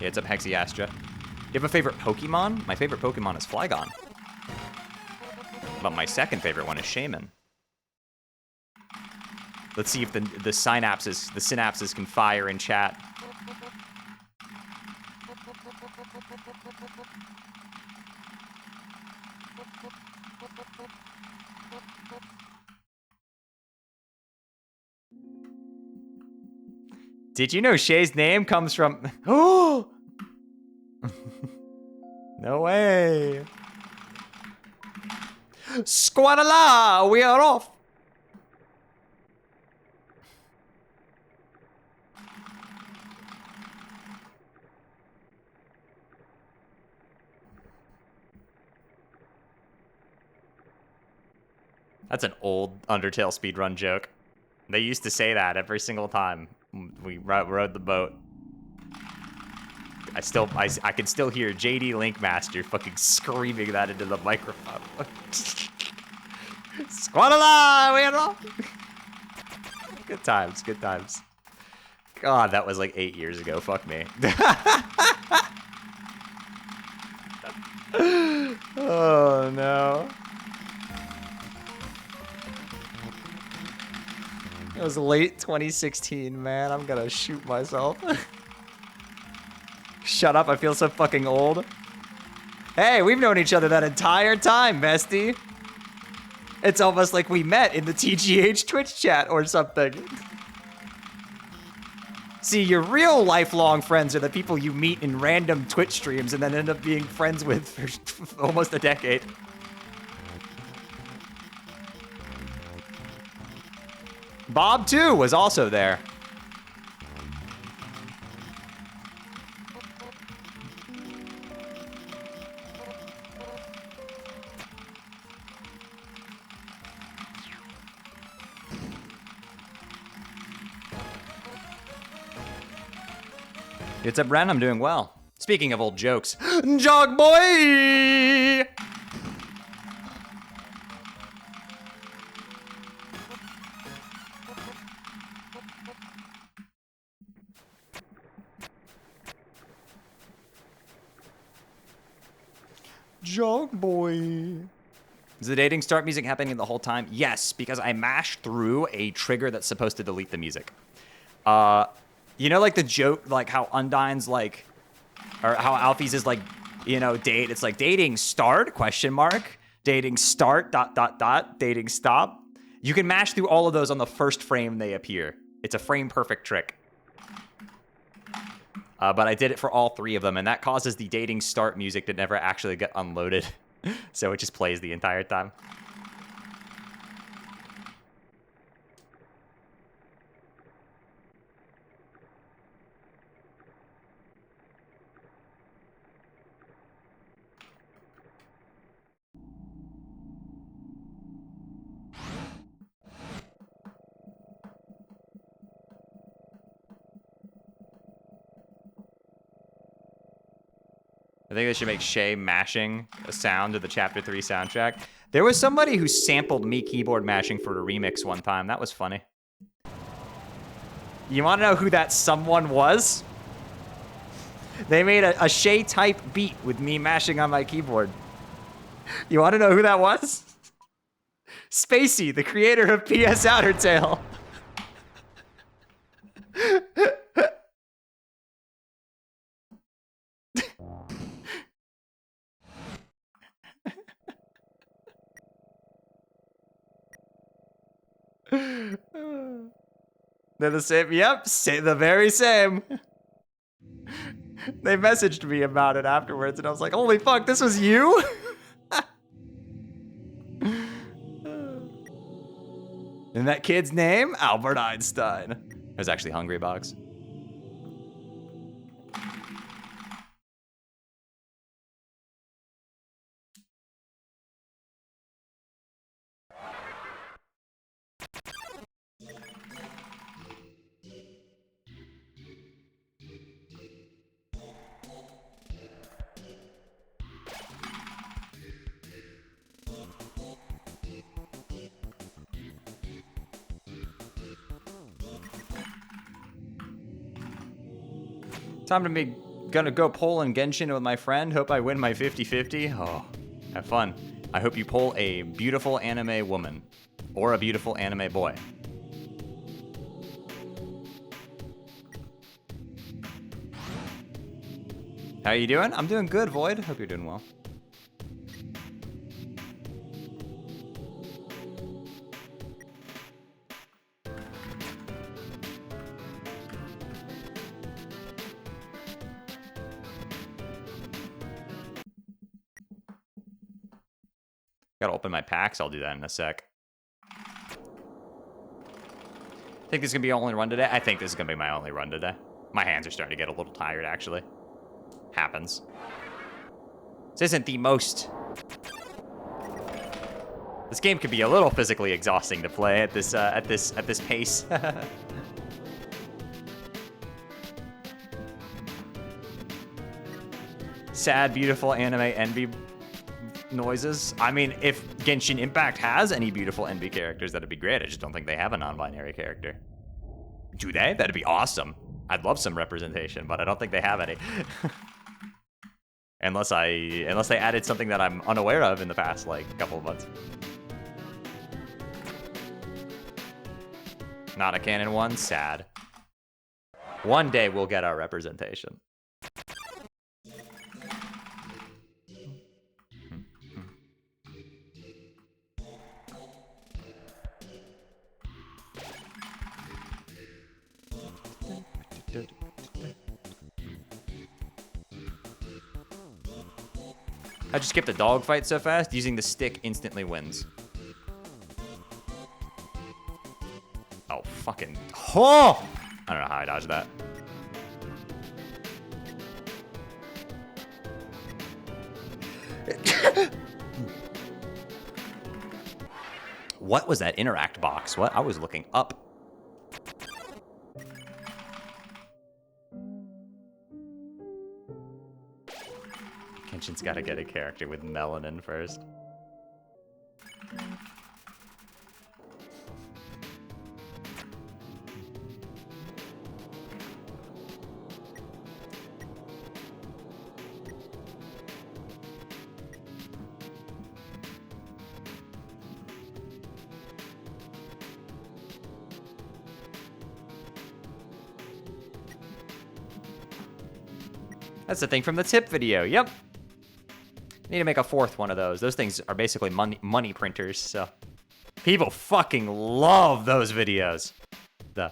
Yeah, it's up Hexiastra. You have a favorite Pokemon? My favorite Pokemon is Flygon. But my second favorite one is Shaman. Let's see if the synapses can fire in chat. Did you know Shay's name comes from... Oh! No way. Squadala, we are off. That's an old Undertale speedrun joke. They used to say that every single time we rode the boat. I can still hear JD Linkmaster fucking screaming that into the microphone. Squadala, we are off. Good times, good times. God, that was like 8 years ago. Fuck me. Oh no. It was late 2016, man. I'm gonna shoot myself. Shut up, I feel so fucking old. Hey, we've known each other that entire time, bestie. It's almost like we met in the TGH Twitch chat or something. See, your real lifelong friends are the people you meet in random Twitch streams and then end up being friends with for almost a decade. Bob, too, was also there. What's up, Ren? I'm doing well. Speaking of old jokes, Jog boy! Jog boy. Is the dating start music happening the whole time? Yes, because I mashed through a trigger that's supposed to delete the music. You know, like the joke, like how Undyne's like, or how Alfie's is like, you know, date. It's like dating start, question mark, dating start, ... dating stop. You can mash through all of those on the first frame they appear. It's a frame perfect trick. But I did it for all three of them, and that causes the dating start music to never actually get unloaded. So it just plays the entire time. I think they should make Shay mashing a sound to the Chapter 3 soundtrack. There was somebody who sampled me keyboard mashing for a remix one time. That was funny. You want to know who that someone was? They made a Shay-type beat with me mashing on my keyboard. You want to know who that was? Spacey, the creator of PS Undertale. They're the same. Yep, the very same. They messaged me about it afterwards, and I was like, holy fuck, this was you? And that kid's name? Albert Einstein. I was actually Hungry Box. Time to be gonna go pull in Genshin with my friend. Hope I win my 50-50. Oh, have fun. I hope you pull a beautiful anime woman or a beautiful anime boy. How you doing? I'm doing good, Void. Hope you're doing well. Gotta open my packs. I'll do that in a sec. Think this is gonna be your only run today? I think this is gonna be my only run today. My hands are starting to get a little tired, actually. Happens. This isn't the most... This game could be a little physically exhausting to play at this pace. Sad, beautiful anime envy noises. I mean, if Genshin Impact has any beautiful envy characters, that'd be great. I just don't think they have a non-binary character. Do they? That'd be awesome. I'd love some representation, but I don't think they have any. unless they added something that I'm unaware of in the past, like, couple of months. Not a canon one? Sad. One day we'll get our representation. How'd you skip the dogfight so fast? Using the stick instantly wins. Oh, fucking... Oh! I don't know how I dodged that. What was that interact box? What? I was looking up. Kenshin's gotta get a character with melanin first. That's the thing from the tip video. Yep. Need to make a fourth one of those. Those things are basically money printers, so people fucking love those videos. The,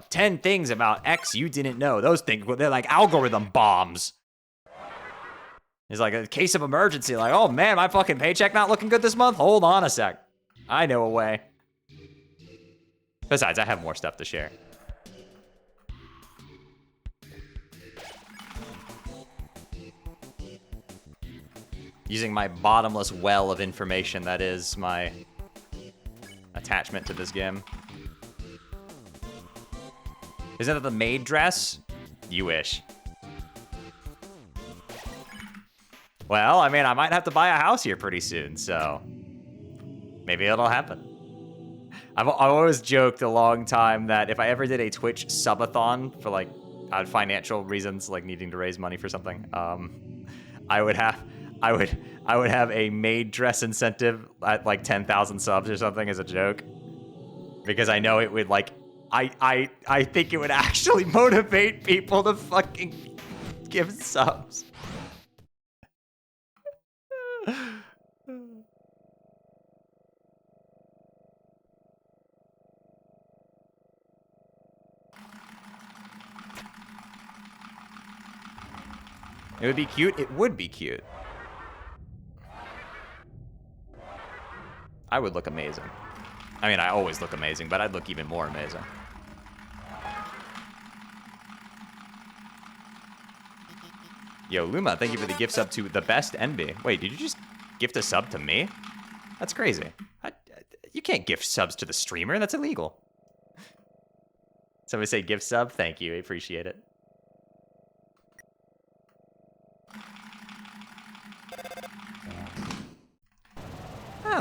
10 things about X you didn't know. Those things, they're like algorithm bombs. It's like a case of emergency. Like, oh man, my fucking paycheck not looking good this month? Hold on a sec. I know a way. Besides, I have more stuff to share. Using my bottomless well of information that is my attachment to this game. Isn't that the maid dress? You wish. Well, I mean, I might have to buy a house here pretty soon, so maybe it'll happen. I've always joked a long time that if I ever did a Twitch subathon for like financial reasons, like needing to raise money for something, I would have a maid dress incentive at like 10,000 subs or something as a joke, because I know it would like I think it would actually motivate people to fucking give subs. It would be cute. It would be cute. I would look amazing. I mean, I always look amazing, but I'd look even more amazing. Yo, Luma, thank you for the gift sub to the best NB. Wait, did you just gift a sub to me? That's crazy. You can't gift subs to the streamer. That's illegal. Somebody say gift sub. Thank you. I appreciate it.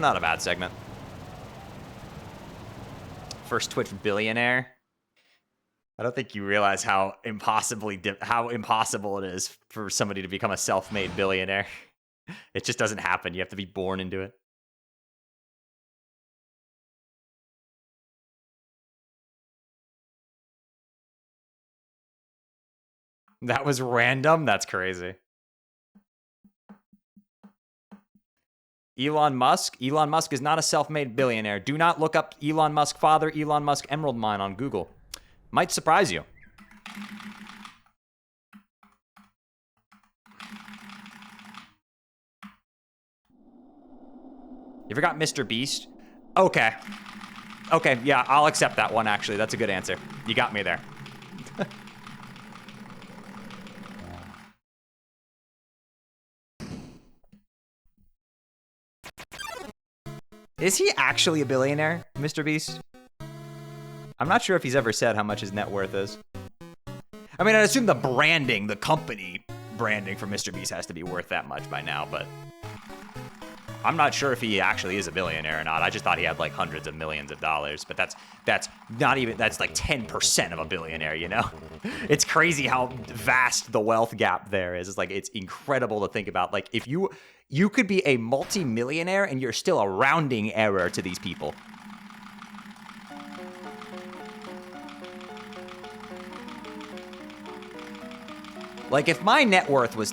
Not a bad segment. First Twitch billionaire. I don't think you realize how impossible it is for somebody to become a self-made billionaire. It just doesn't happen. You have to be born into it. That was random? That's crazy. Elon Musk? Elon Musk is not a self-made billionaire. Do not look up Elon Musk father, Elon Musk emerald mine on Google. Might surprise you. You forgot Mr. Beast? Okay. Okay, yeah, I'll accept that one, actually. That's a good answer. You got me there. Is he actually a billionaire, Mr. Beast? I'm not sure if he's ever said how much his net worth is. I mean, I assume the branding, the company branding for Mr. Beast has to be worth that much by now, but I'm not sure if he actually is a billionaire or not. I just thought he had like hundreds of millions of dollars, but that's not even, that's like 10% of a billionaire, you know? It's crazy how vast the wealth gap there is. It's like, it's incredible to think about. Like, if you could be a multi-millionaire and you're still a rounding error to these people. Like, if my net worth was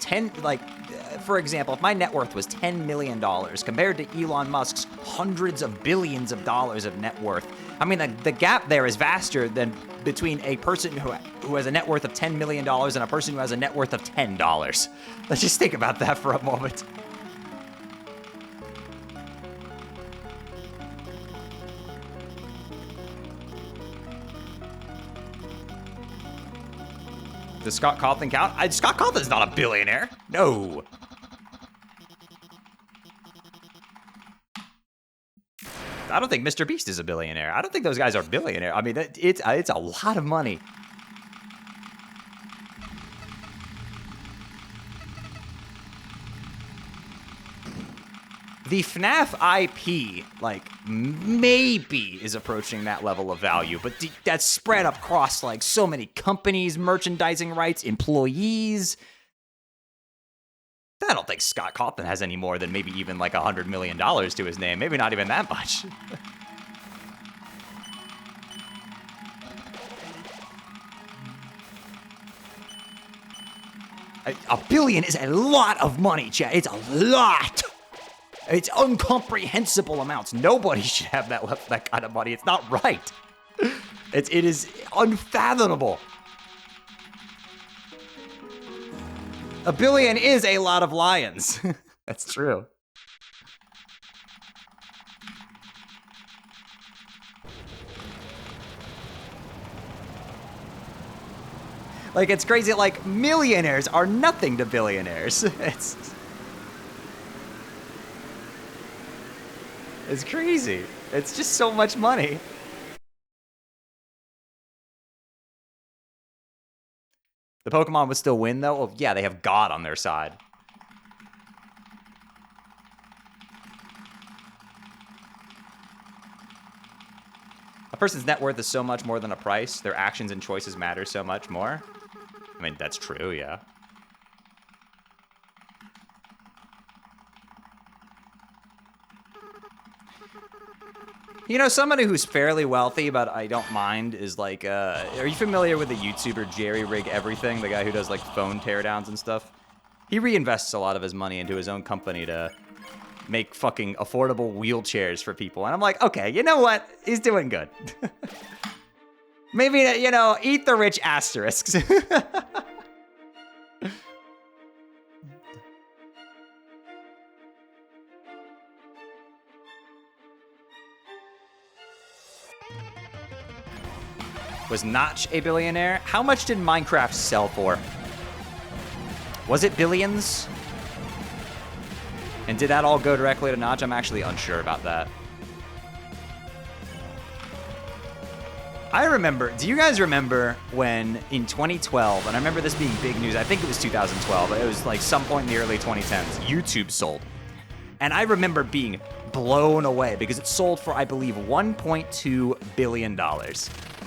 for example, if my net worth was $10 million compared to Elon Musk's hundreds of billions of dollars of net worth, I mean, the gap there is vaster than between a person who has a net worth of $10 million and a person who has a net worth of $10. Let's just think about that for a moment. Does Scott Cawthon count? Scott Cawthon's not a billionaire. No. I don't think Mr. Beast is a billionaire. I don't think those guys are billionaire. I mean, it's a lot of money. The FNAF IP, like, maybe is approaching that level of value, but that's spread across, like, so many companies, merchandising rights, employees. I don't think Scott Cawthon has any more than maybe even, like, $100 million to his name. Maybe not even that much. $1 billion is a lot of money, chat. It's a lot. It's incomprehensible amounts. Nobody should have that kind of money. It's not right. It is unfathomable. $1 billion is a lot of lions. That's true. Like, it's crazy. Like, millionaires are nothing to billionaires. It's crazy. It's just so much money. The Pokemon would still win, though? Well, yeah, they have God on their side. A person's net worth is so much more than a price. Their actions and choices matter so much more. I mean, that's true, yeah. You know, somebody who's fairly wealthy, but I don't mind, is like, are you familiar with the YouTuber Jerry Rig Everything, the guy who does like phone teardowns and stuff? He reinvests a lot of his money into his own company to make fucking affordable wheelchairs for people. And I'm like, okay, you know what? He's doing good. Maybe, you know, eat the rich asterisks. Was Notch a billionaire? How much did Minecraft sell for? Was it billions? And did that all go directly to Notch? I'm actually unsure about that. I remember, do you guys remember when in 2012, and I remember this being big news, I think it was 2012, but it was like some point in the early 2010s, YouTube sold. And I remember being blown away because it sold for, I believe, $1.2 billion.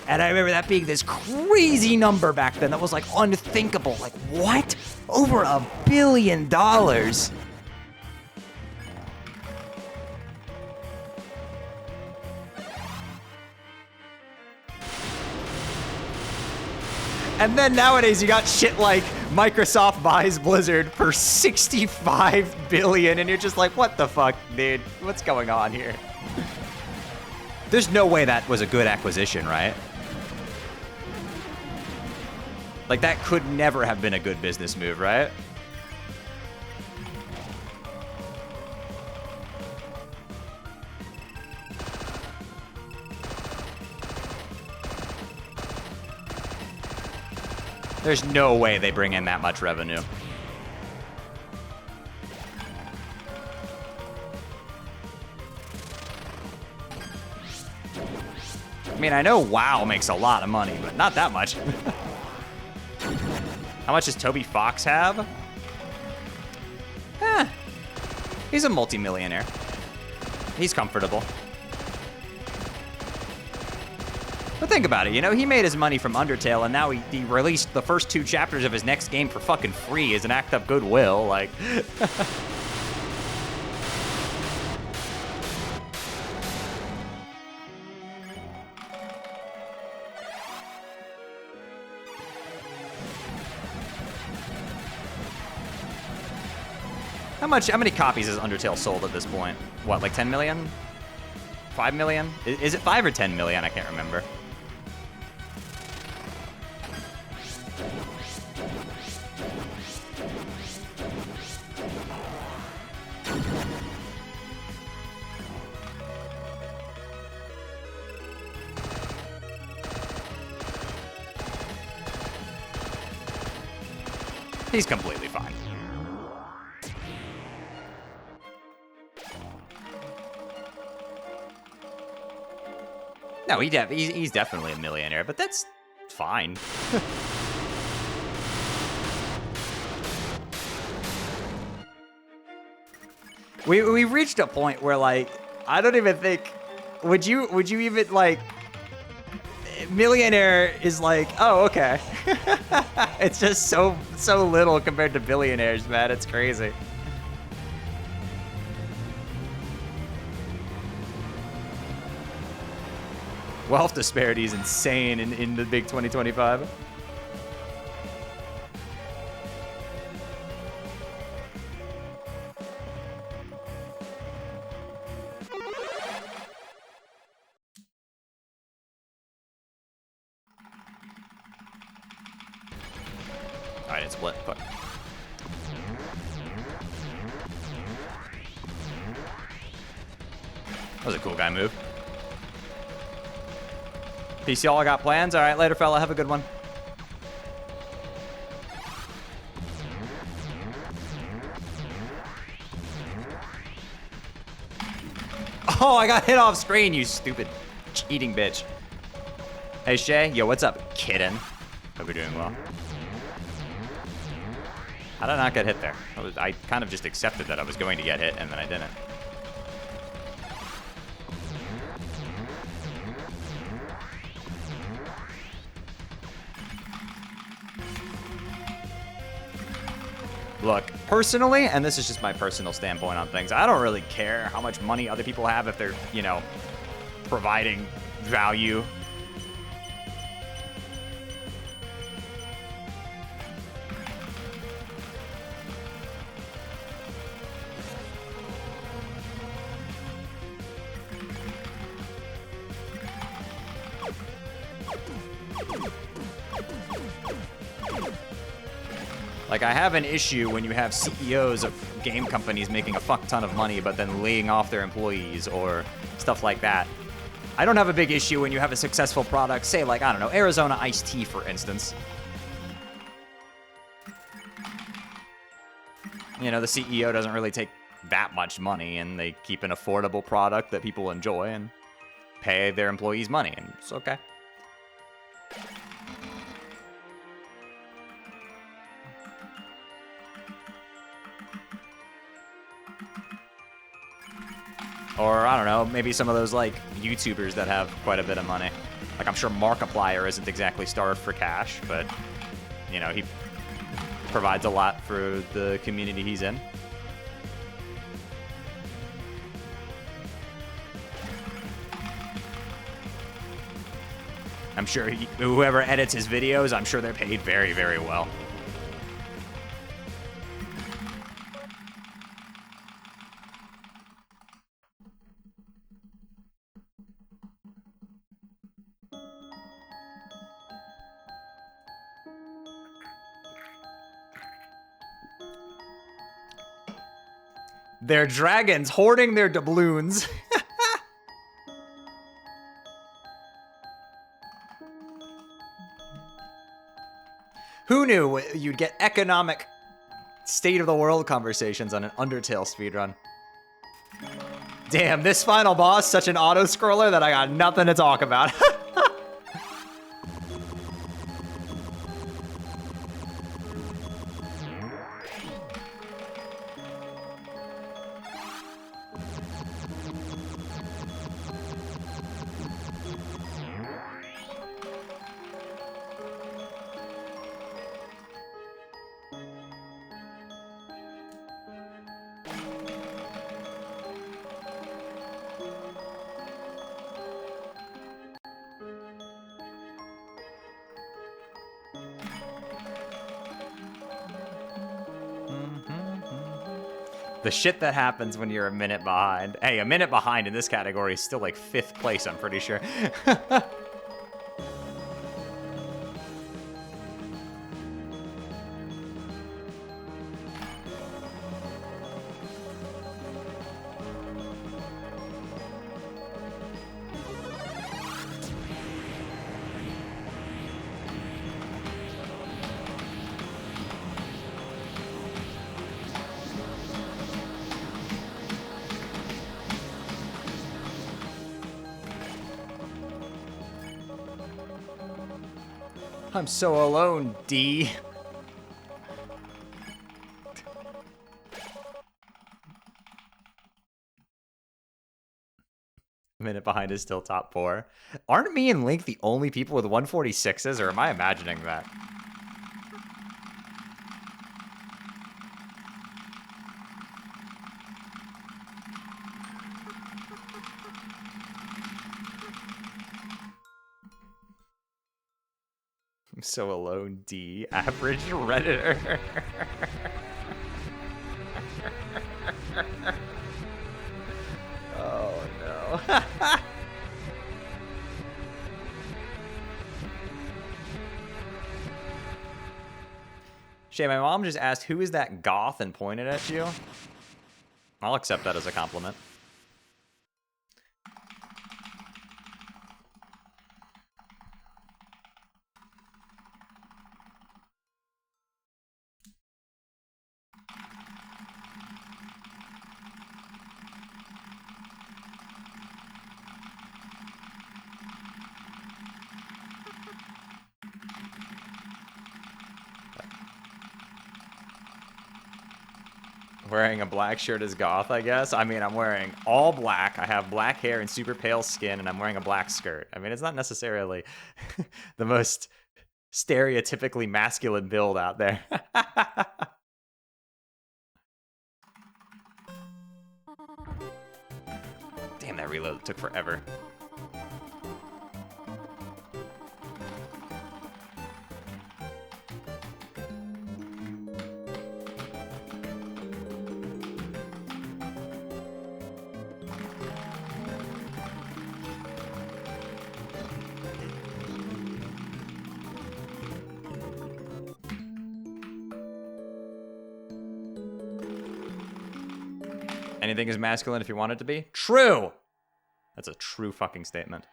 And I remember that being this crazy number back then that was like unthinkable. Like, what? Over $1 billion? And then nowadays you got shit like Microsoft buys Blizzard for $65 billion, and you're just like, what the fuck, dude? What's going on here? There's no way that was a good acquisition, right? Like, that could never have been a good business move, right? There's no way they bring in that much revenue. I mean, I know WoW makes a lot of money, but not that much. How much does Toby Fox have? He's a multi-millionaire. He's comfortable. But think about it, you know, he made his money from Undertale, and now he released the first 2 chapters of his next game for fucking free as an act of goodwill, like... How many copies has Undertale sold at this point? What, like 10 million? 5 million? Is it 5 or 10 million? I can't remember. He's completely fine. No, he's definitely a millionaire, but that's fine. we reached a point where, like, I don't even think, would you even, like, millionaire is like, oh, okay. It's just so little compared to billionaires, man. It's crazy. Wealth disparity is insane in the big 2025. All right, it's split. Fuck. That was a cool guy move. Peace, y'all. I got plans. All right, later, fella. Have a good one. Oh, I got hit off screen, you stupid cheating bitch. Hey, Shay. Yo, what's up, kitten? Hope you're doing well. How did I not get hit there? I kind of just accepted that I was going to get hit, and then I didn't. Look, personally, and this is just my personal standpoint on things, I don't really care how much money other people have if they're, you know, providing value. Like, I have an issue when you have CEOs of game companies making a fuck ton of money but then laying off their employees or stuff like that. I don't have a big issue when you have a successful product, say, like, I don't know, Arizona iced tea, for instance. You know, the CEO doesn't really take that much money, and they keep an affordable product that people enjoy and pay their employees money, and it's okay. Or, I don't know, maybe some of those, like, YouTubers that have quite a bit of money. Like, I'm sure Markiplier isn't exactly starved for cash, but, you know, he provides a lot for the community he's in. I'm sure whoever edits his videos, I'm sure they're paid very, very well. They're dragons hoarding their doubloons. Who knew you'd get economic state of the world conversations on an Undertale speedrun? Damn, this final boss, such an auto-scroller that I got nothing to talk about. The shit that happens when you're a minute behind. Hey, a minute behind in this category is still like 5th place, I'm pretty sure. I'm so alone, D. A minute behind is still top 4. Aren't me and Link the only people with 146s, or am I imagining that? I'm so alone, D. Average Redditor. Oh, no. Shay, my mom just asked, who is that goth, and pointed at you? I'll accept that as a compliment. Wearing a black shirt is goth, I guess. I mean, I'm wearing all black. I have black hair and super pale skin, and I'm wearing a black skirt. I mean, it's not necessarily the most stereotypically masculine build out there. Damn, that reload took forever. Anything is masculine if you want it to be? True! That's a true fucking statement.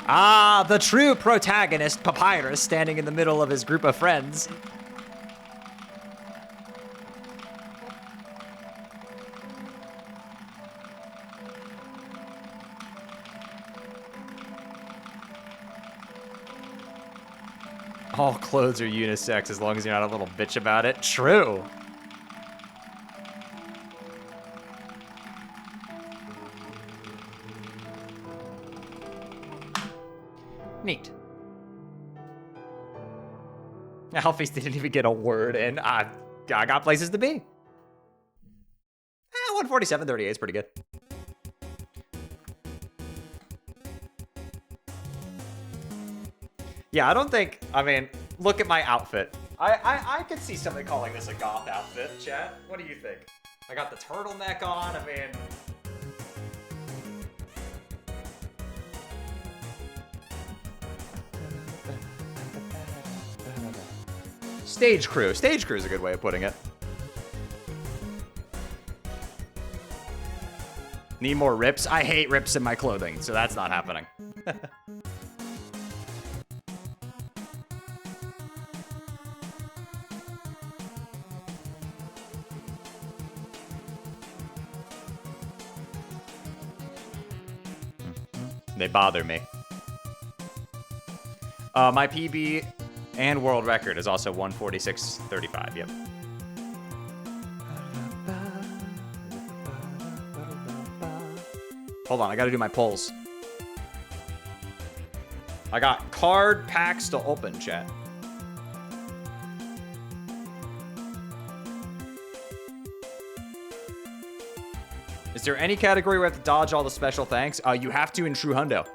Ah, the true protagonist, Papyrus, standing in the middle of his group of friends. All clothes are unisex as long as you're not a little bitch about it. True. Neat. Alphys didn't even get a word in. I got places to be. 147.38 is pretty good. Yeah, I don't think, I mean, look at my outfit. I could see somebody calling this a goth outfit, chat. What do you think? I got the turtleneck on, I mean... Stage crew. Stage crew is a good way of putting it. Need more rips? I hate rips in my clothing, so that's not happening. They bother me. My PB and world record is also 146.35. Yep. Hold on, I gotta do my polls. I got card packs to open, chat. Is there any category where I have to dodge all the special thanks? You have to in True Hundo.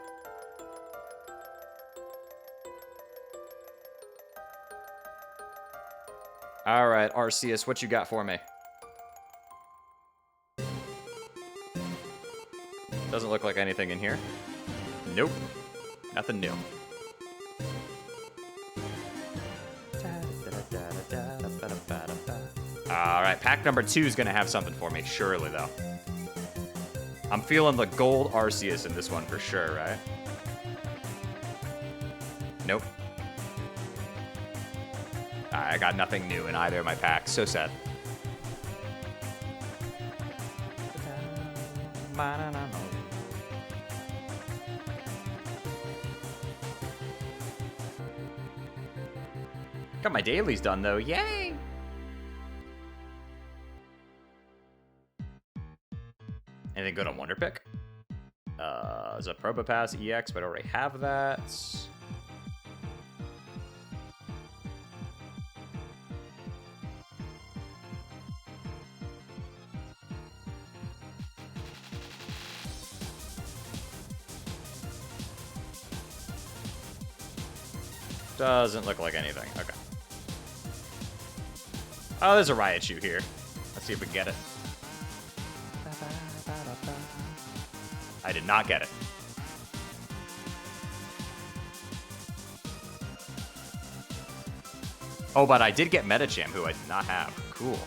All right, Arceus, what you got for me? Doesn't look like anything in here. Nope. Nothing new. All right, pack number 2 is going to have something for me, surely, though. I'm feeling the gold Arceus in this one for sure, right? Nope. I got nothing new in either of my packs. So sad. Got my dailies done, though. Yay! Anything good on Wonder Pick? There's a Probopass EX, but I already have that. Doesn't look like anything. Okay. Oh, there's a Raichu here. Let's see if we can get it. I did not get it. Oh, but I did get Metacham, who I did not have. Cool.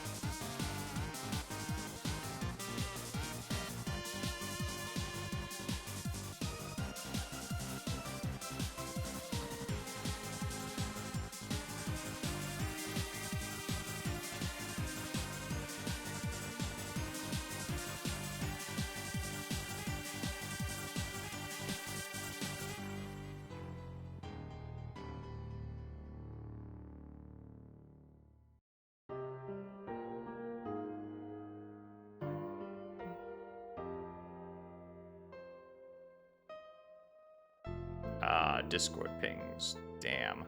Discord pings. Damn.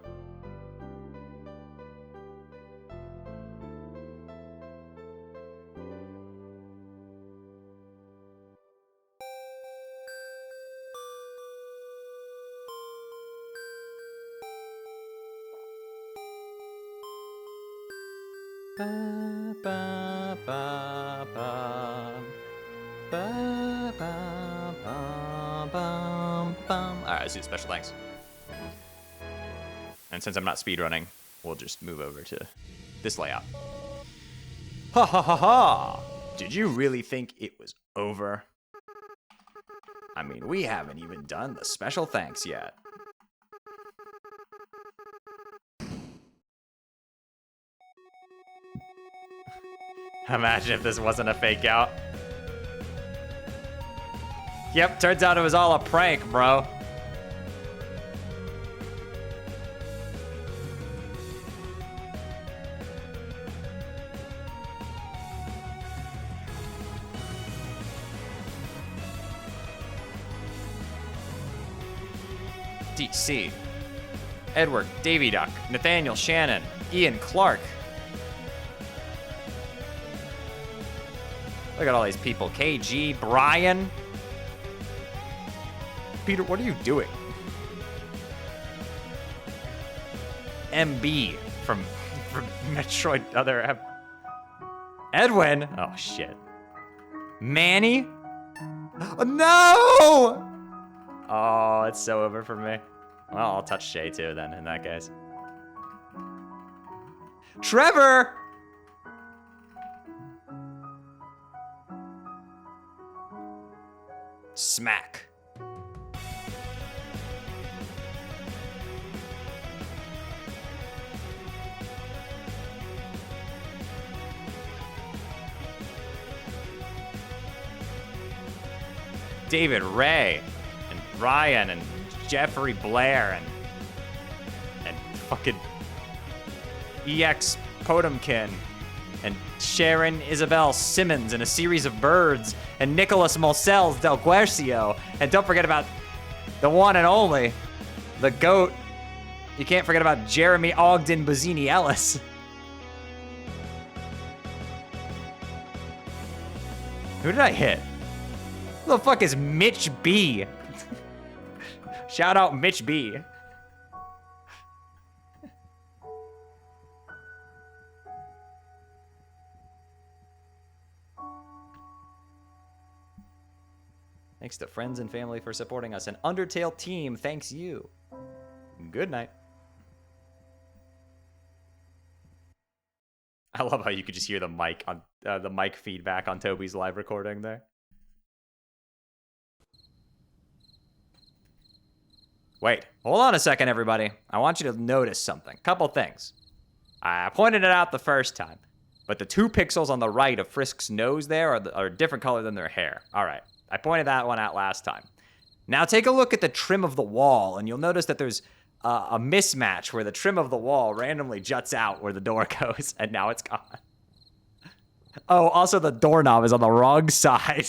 Ba, ba, ba, ba. Ba, ba, ba, bum, bum. All right, let's do special thanks. And since I'm not speedrunning, we'll just move over to this layout. Ha ha ha ha! Did you really think it was over? I mean, we haven't even done the special thanks yet. Imagine if this wasn't a fake out. Yep, turns out it was all a prank, bro. DC, Edward, Davy Duck, Nathaniel Shannon, Ian Clark. Look at all these people. KG, Brian. Peter, what are you doing? MB from Metroid other Edwin. Oh shit. Manny? Oh, no! Oh, it's so over for me. Well, I'll touch Shay too then, in that case. Trevor! Smack. David Ray. Ryan and Jeffrey Blair and fucking EX Potemkin and Sharon Isabel Simmons and a series of birds and Nicholas Mosels Del Guercio, and don't forget about the one and only, the GOAT. You can't forget about Jeremy Ogden Bozzini Ellis. Who did I hit? Who the fuck is Mitch B? Shout out Mitch B. Thanks to friends and family for supporting us. And Undertale team thanks you. Good night. I love how you could just hear the mic on the mic feedback on Toby's live recording there. Wait, hold on a second, everybody. I want you to notice something. Couple things. I pointed it out the first time. But the 2 pixels on the right of Frisk's nose there are a different color than their hair. All right, I pointed that one out last time. Now take a look at the trim of the wall, and you'll notice that there's a mismatch where the trim of the wall randomly juts out where the door goes, and now it's gone. Oh, also the doorknob is on the wrong side.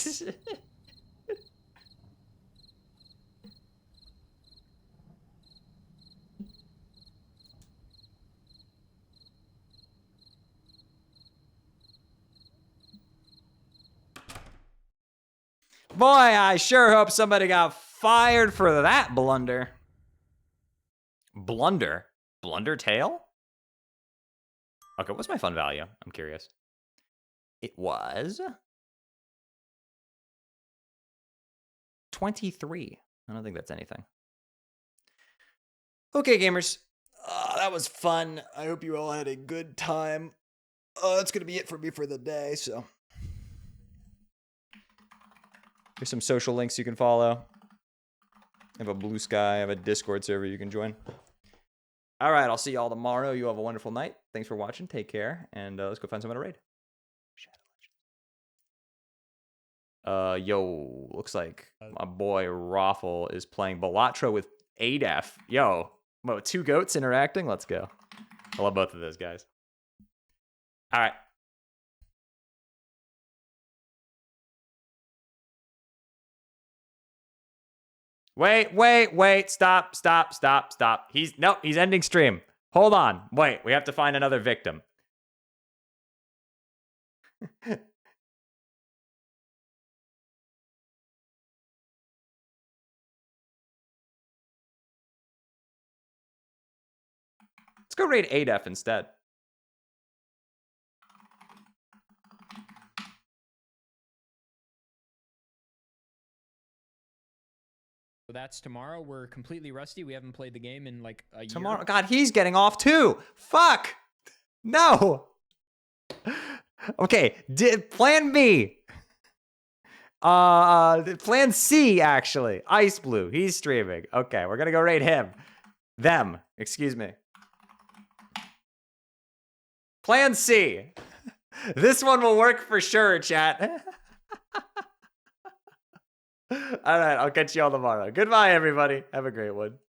Boy, I sure hope somebody got fired for that blunder. Blunder? Blundertail? Okay, what's my fun value? I'm curious. It was 23. I don't think that's anything. Okay, gamers. That was fun. I hope you all had a good time. That's going to be it for me for the day, so. Here's some social links you can follow. I have a Blue Sky. I have a Discord server you can join. All right, I'll see you all tomorrow. You have a wonderful night. Thanks for watching. Take care, and let's go find someone to raid. Yo, looks like my boy Raffle is playing Balatro with Adef. Yo, 2 goats interacting? Let's go. I love both of those guys. All right. Wait. Stop. He's ending stream. Hold on. Wait, we have to find another victim. Let's go raid Adef instead. So that's tomorrow. We're completely rusty. We haven't played the game in like a year. Tomorrow? God, he's getting off too. Fuck. No. Okay, plan B. Plan C, actually. Ice Blue, he's streaming. Okay, we're gonna go raid him. Them, excuse me. Plan C. This one will work for sure, chat. All right, I'll catch you all tomorrow. Goodbye, everybody. Have a great one.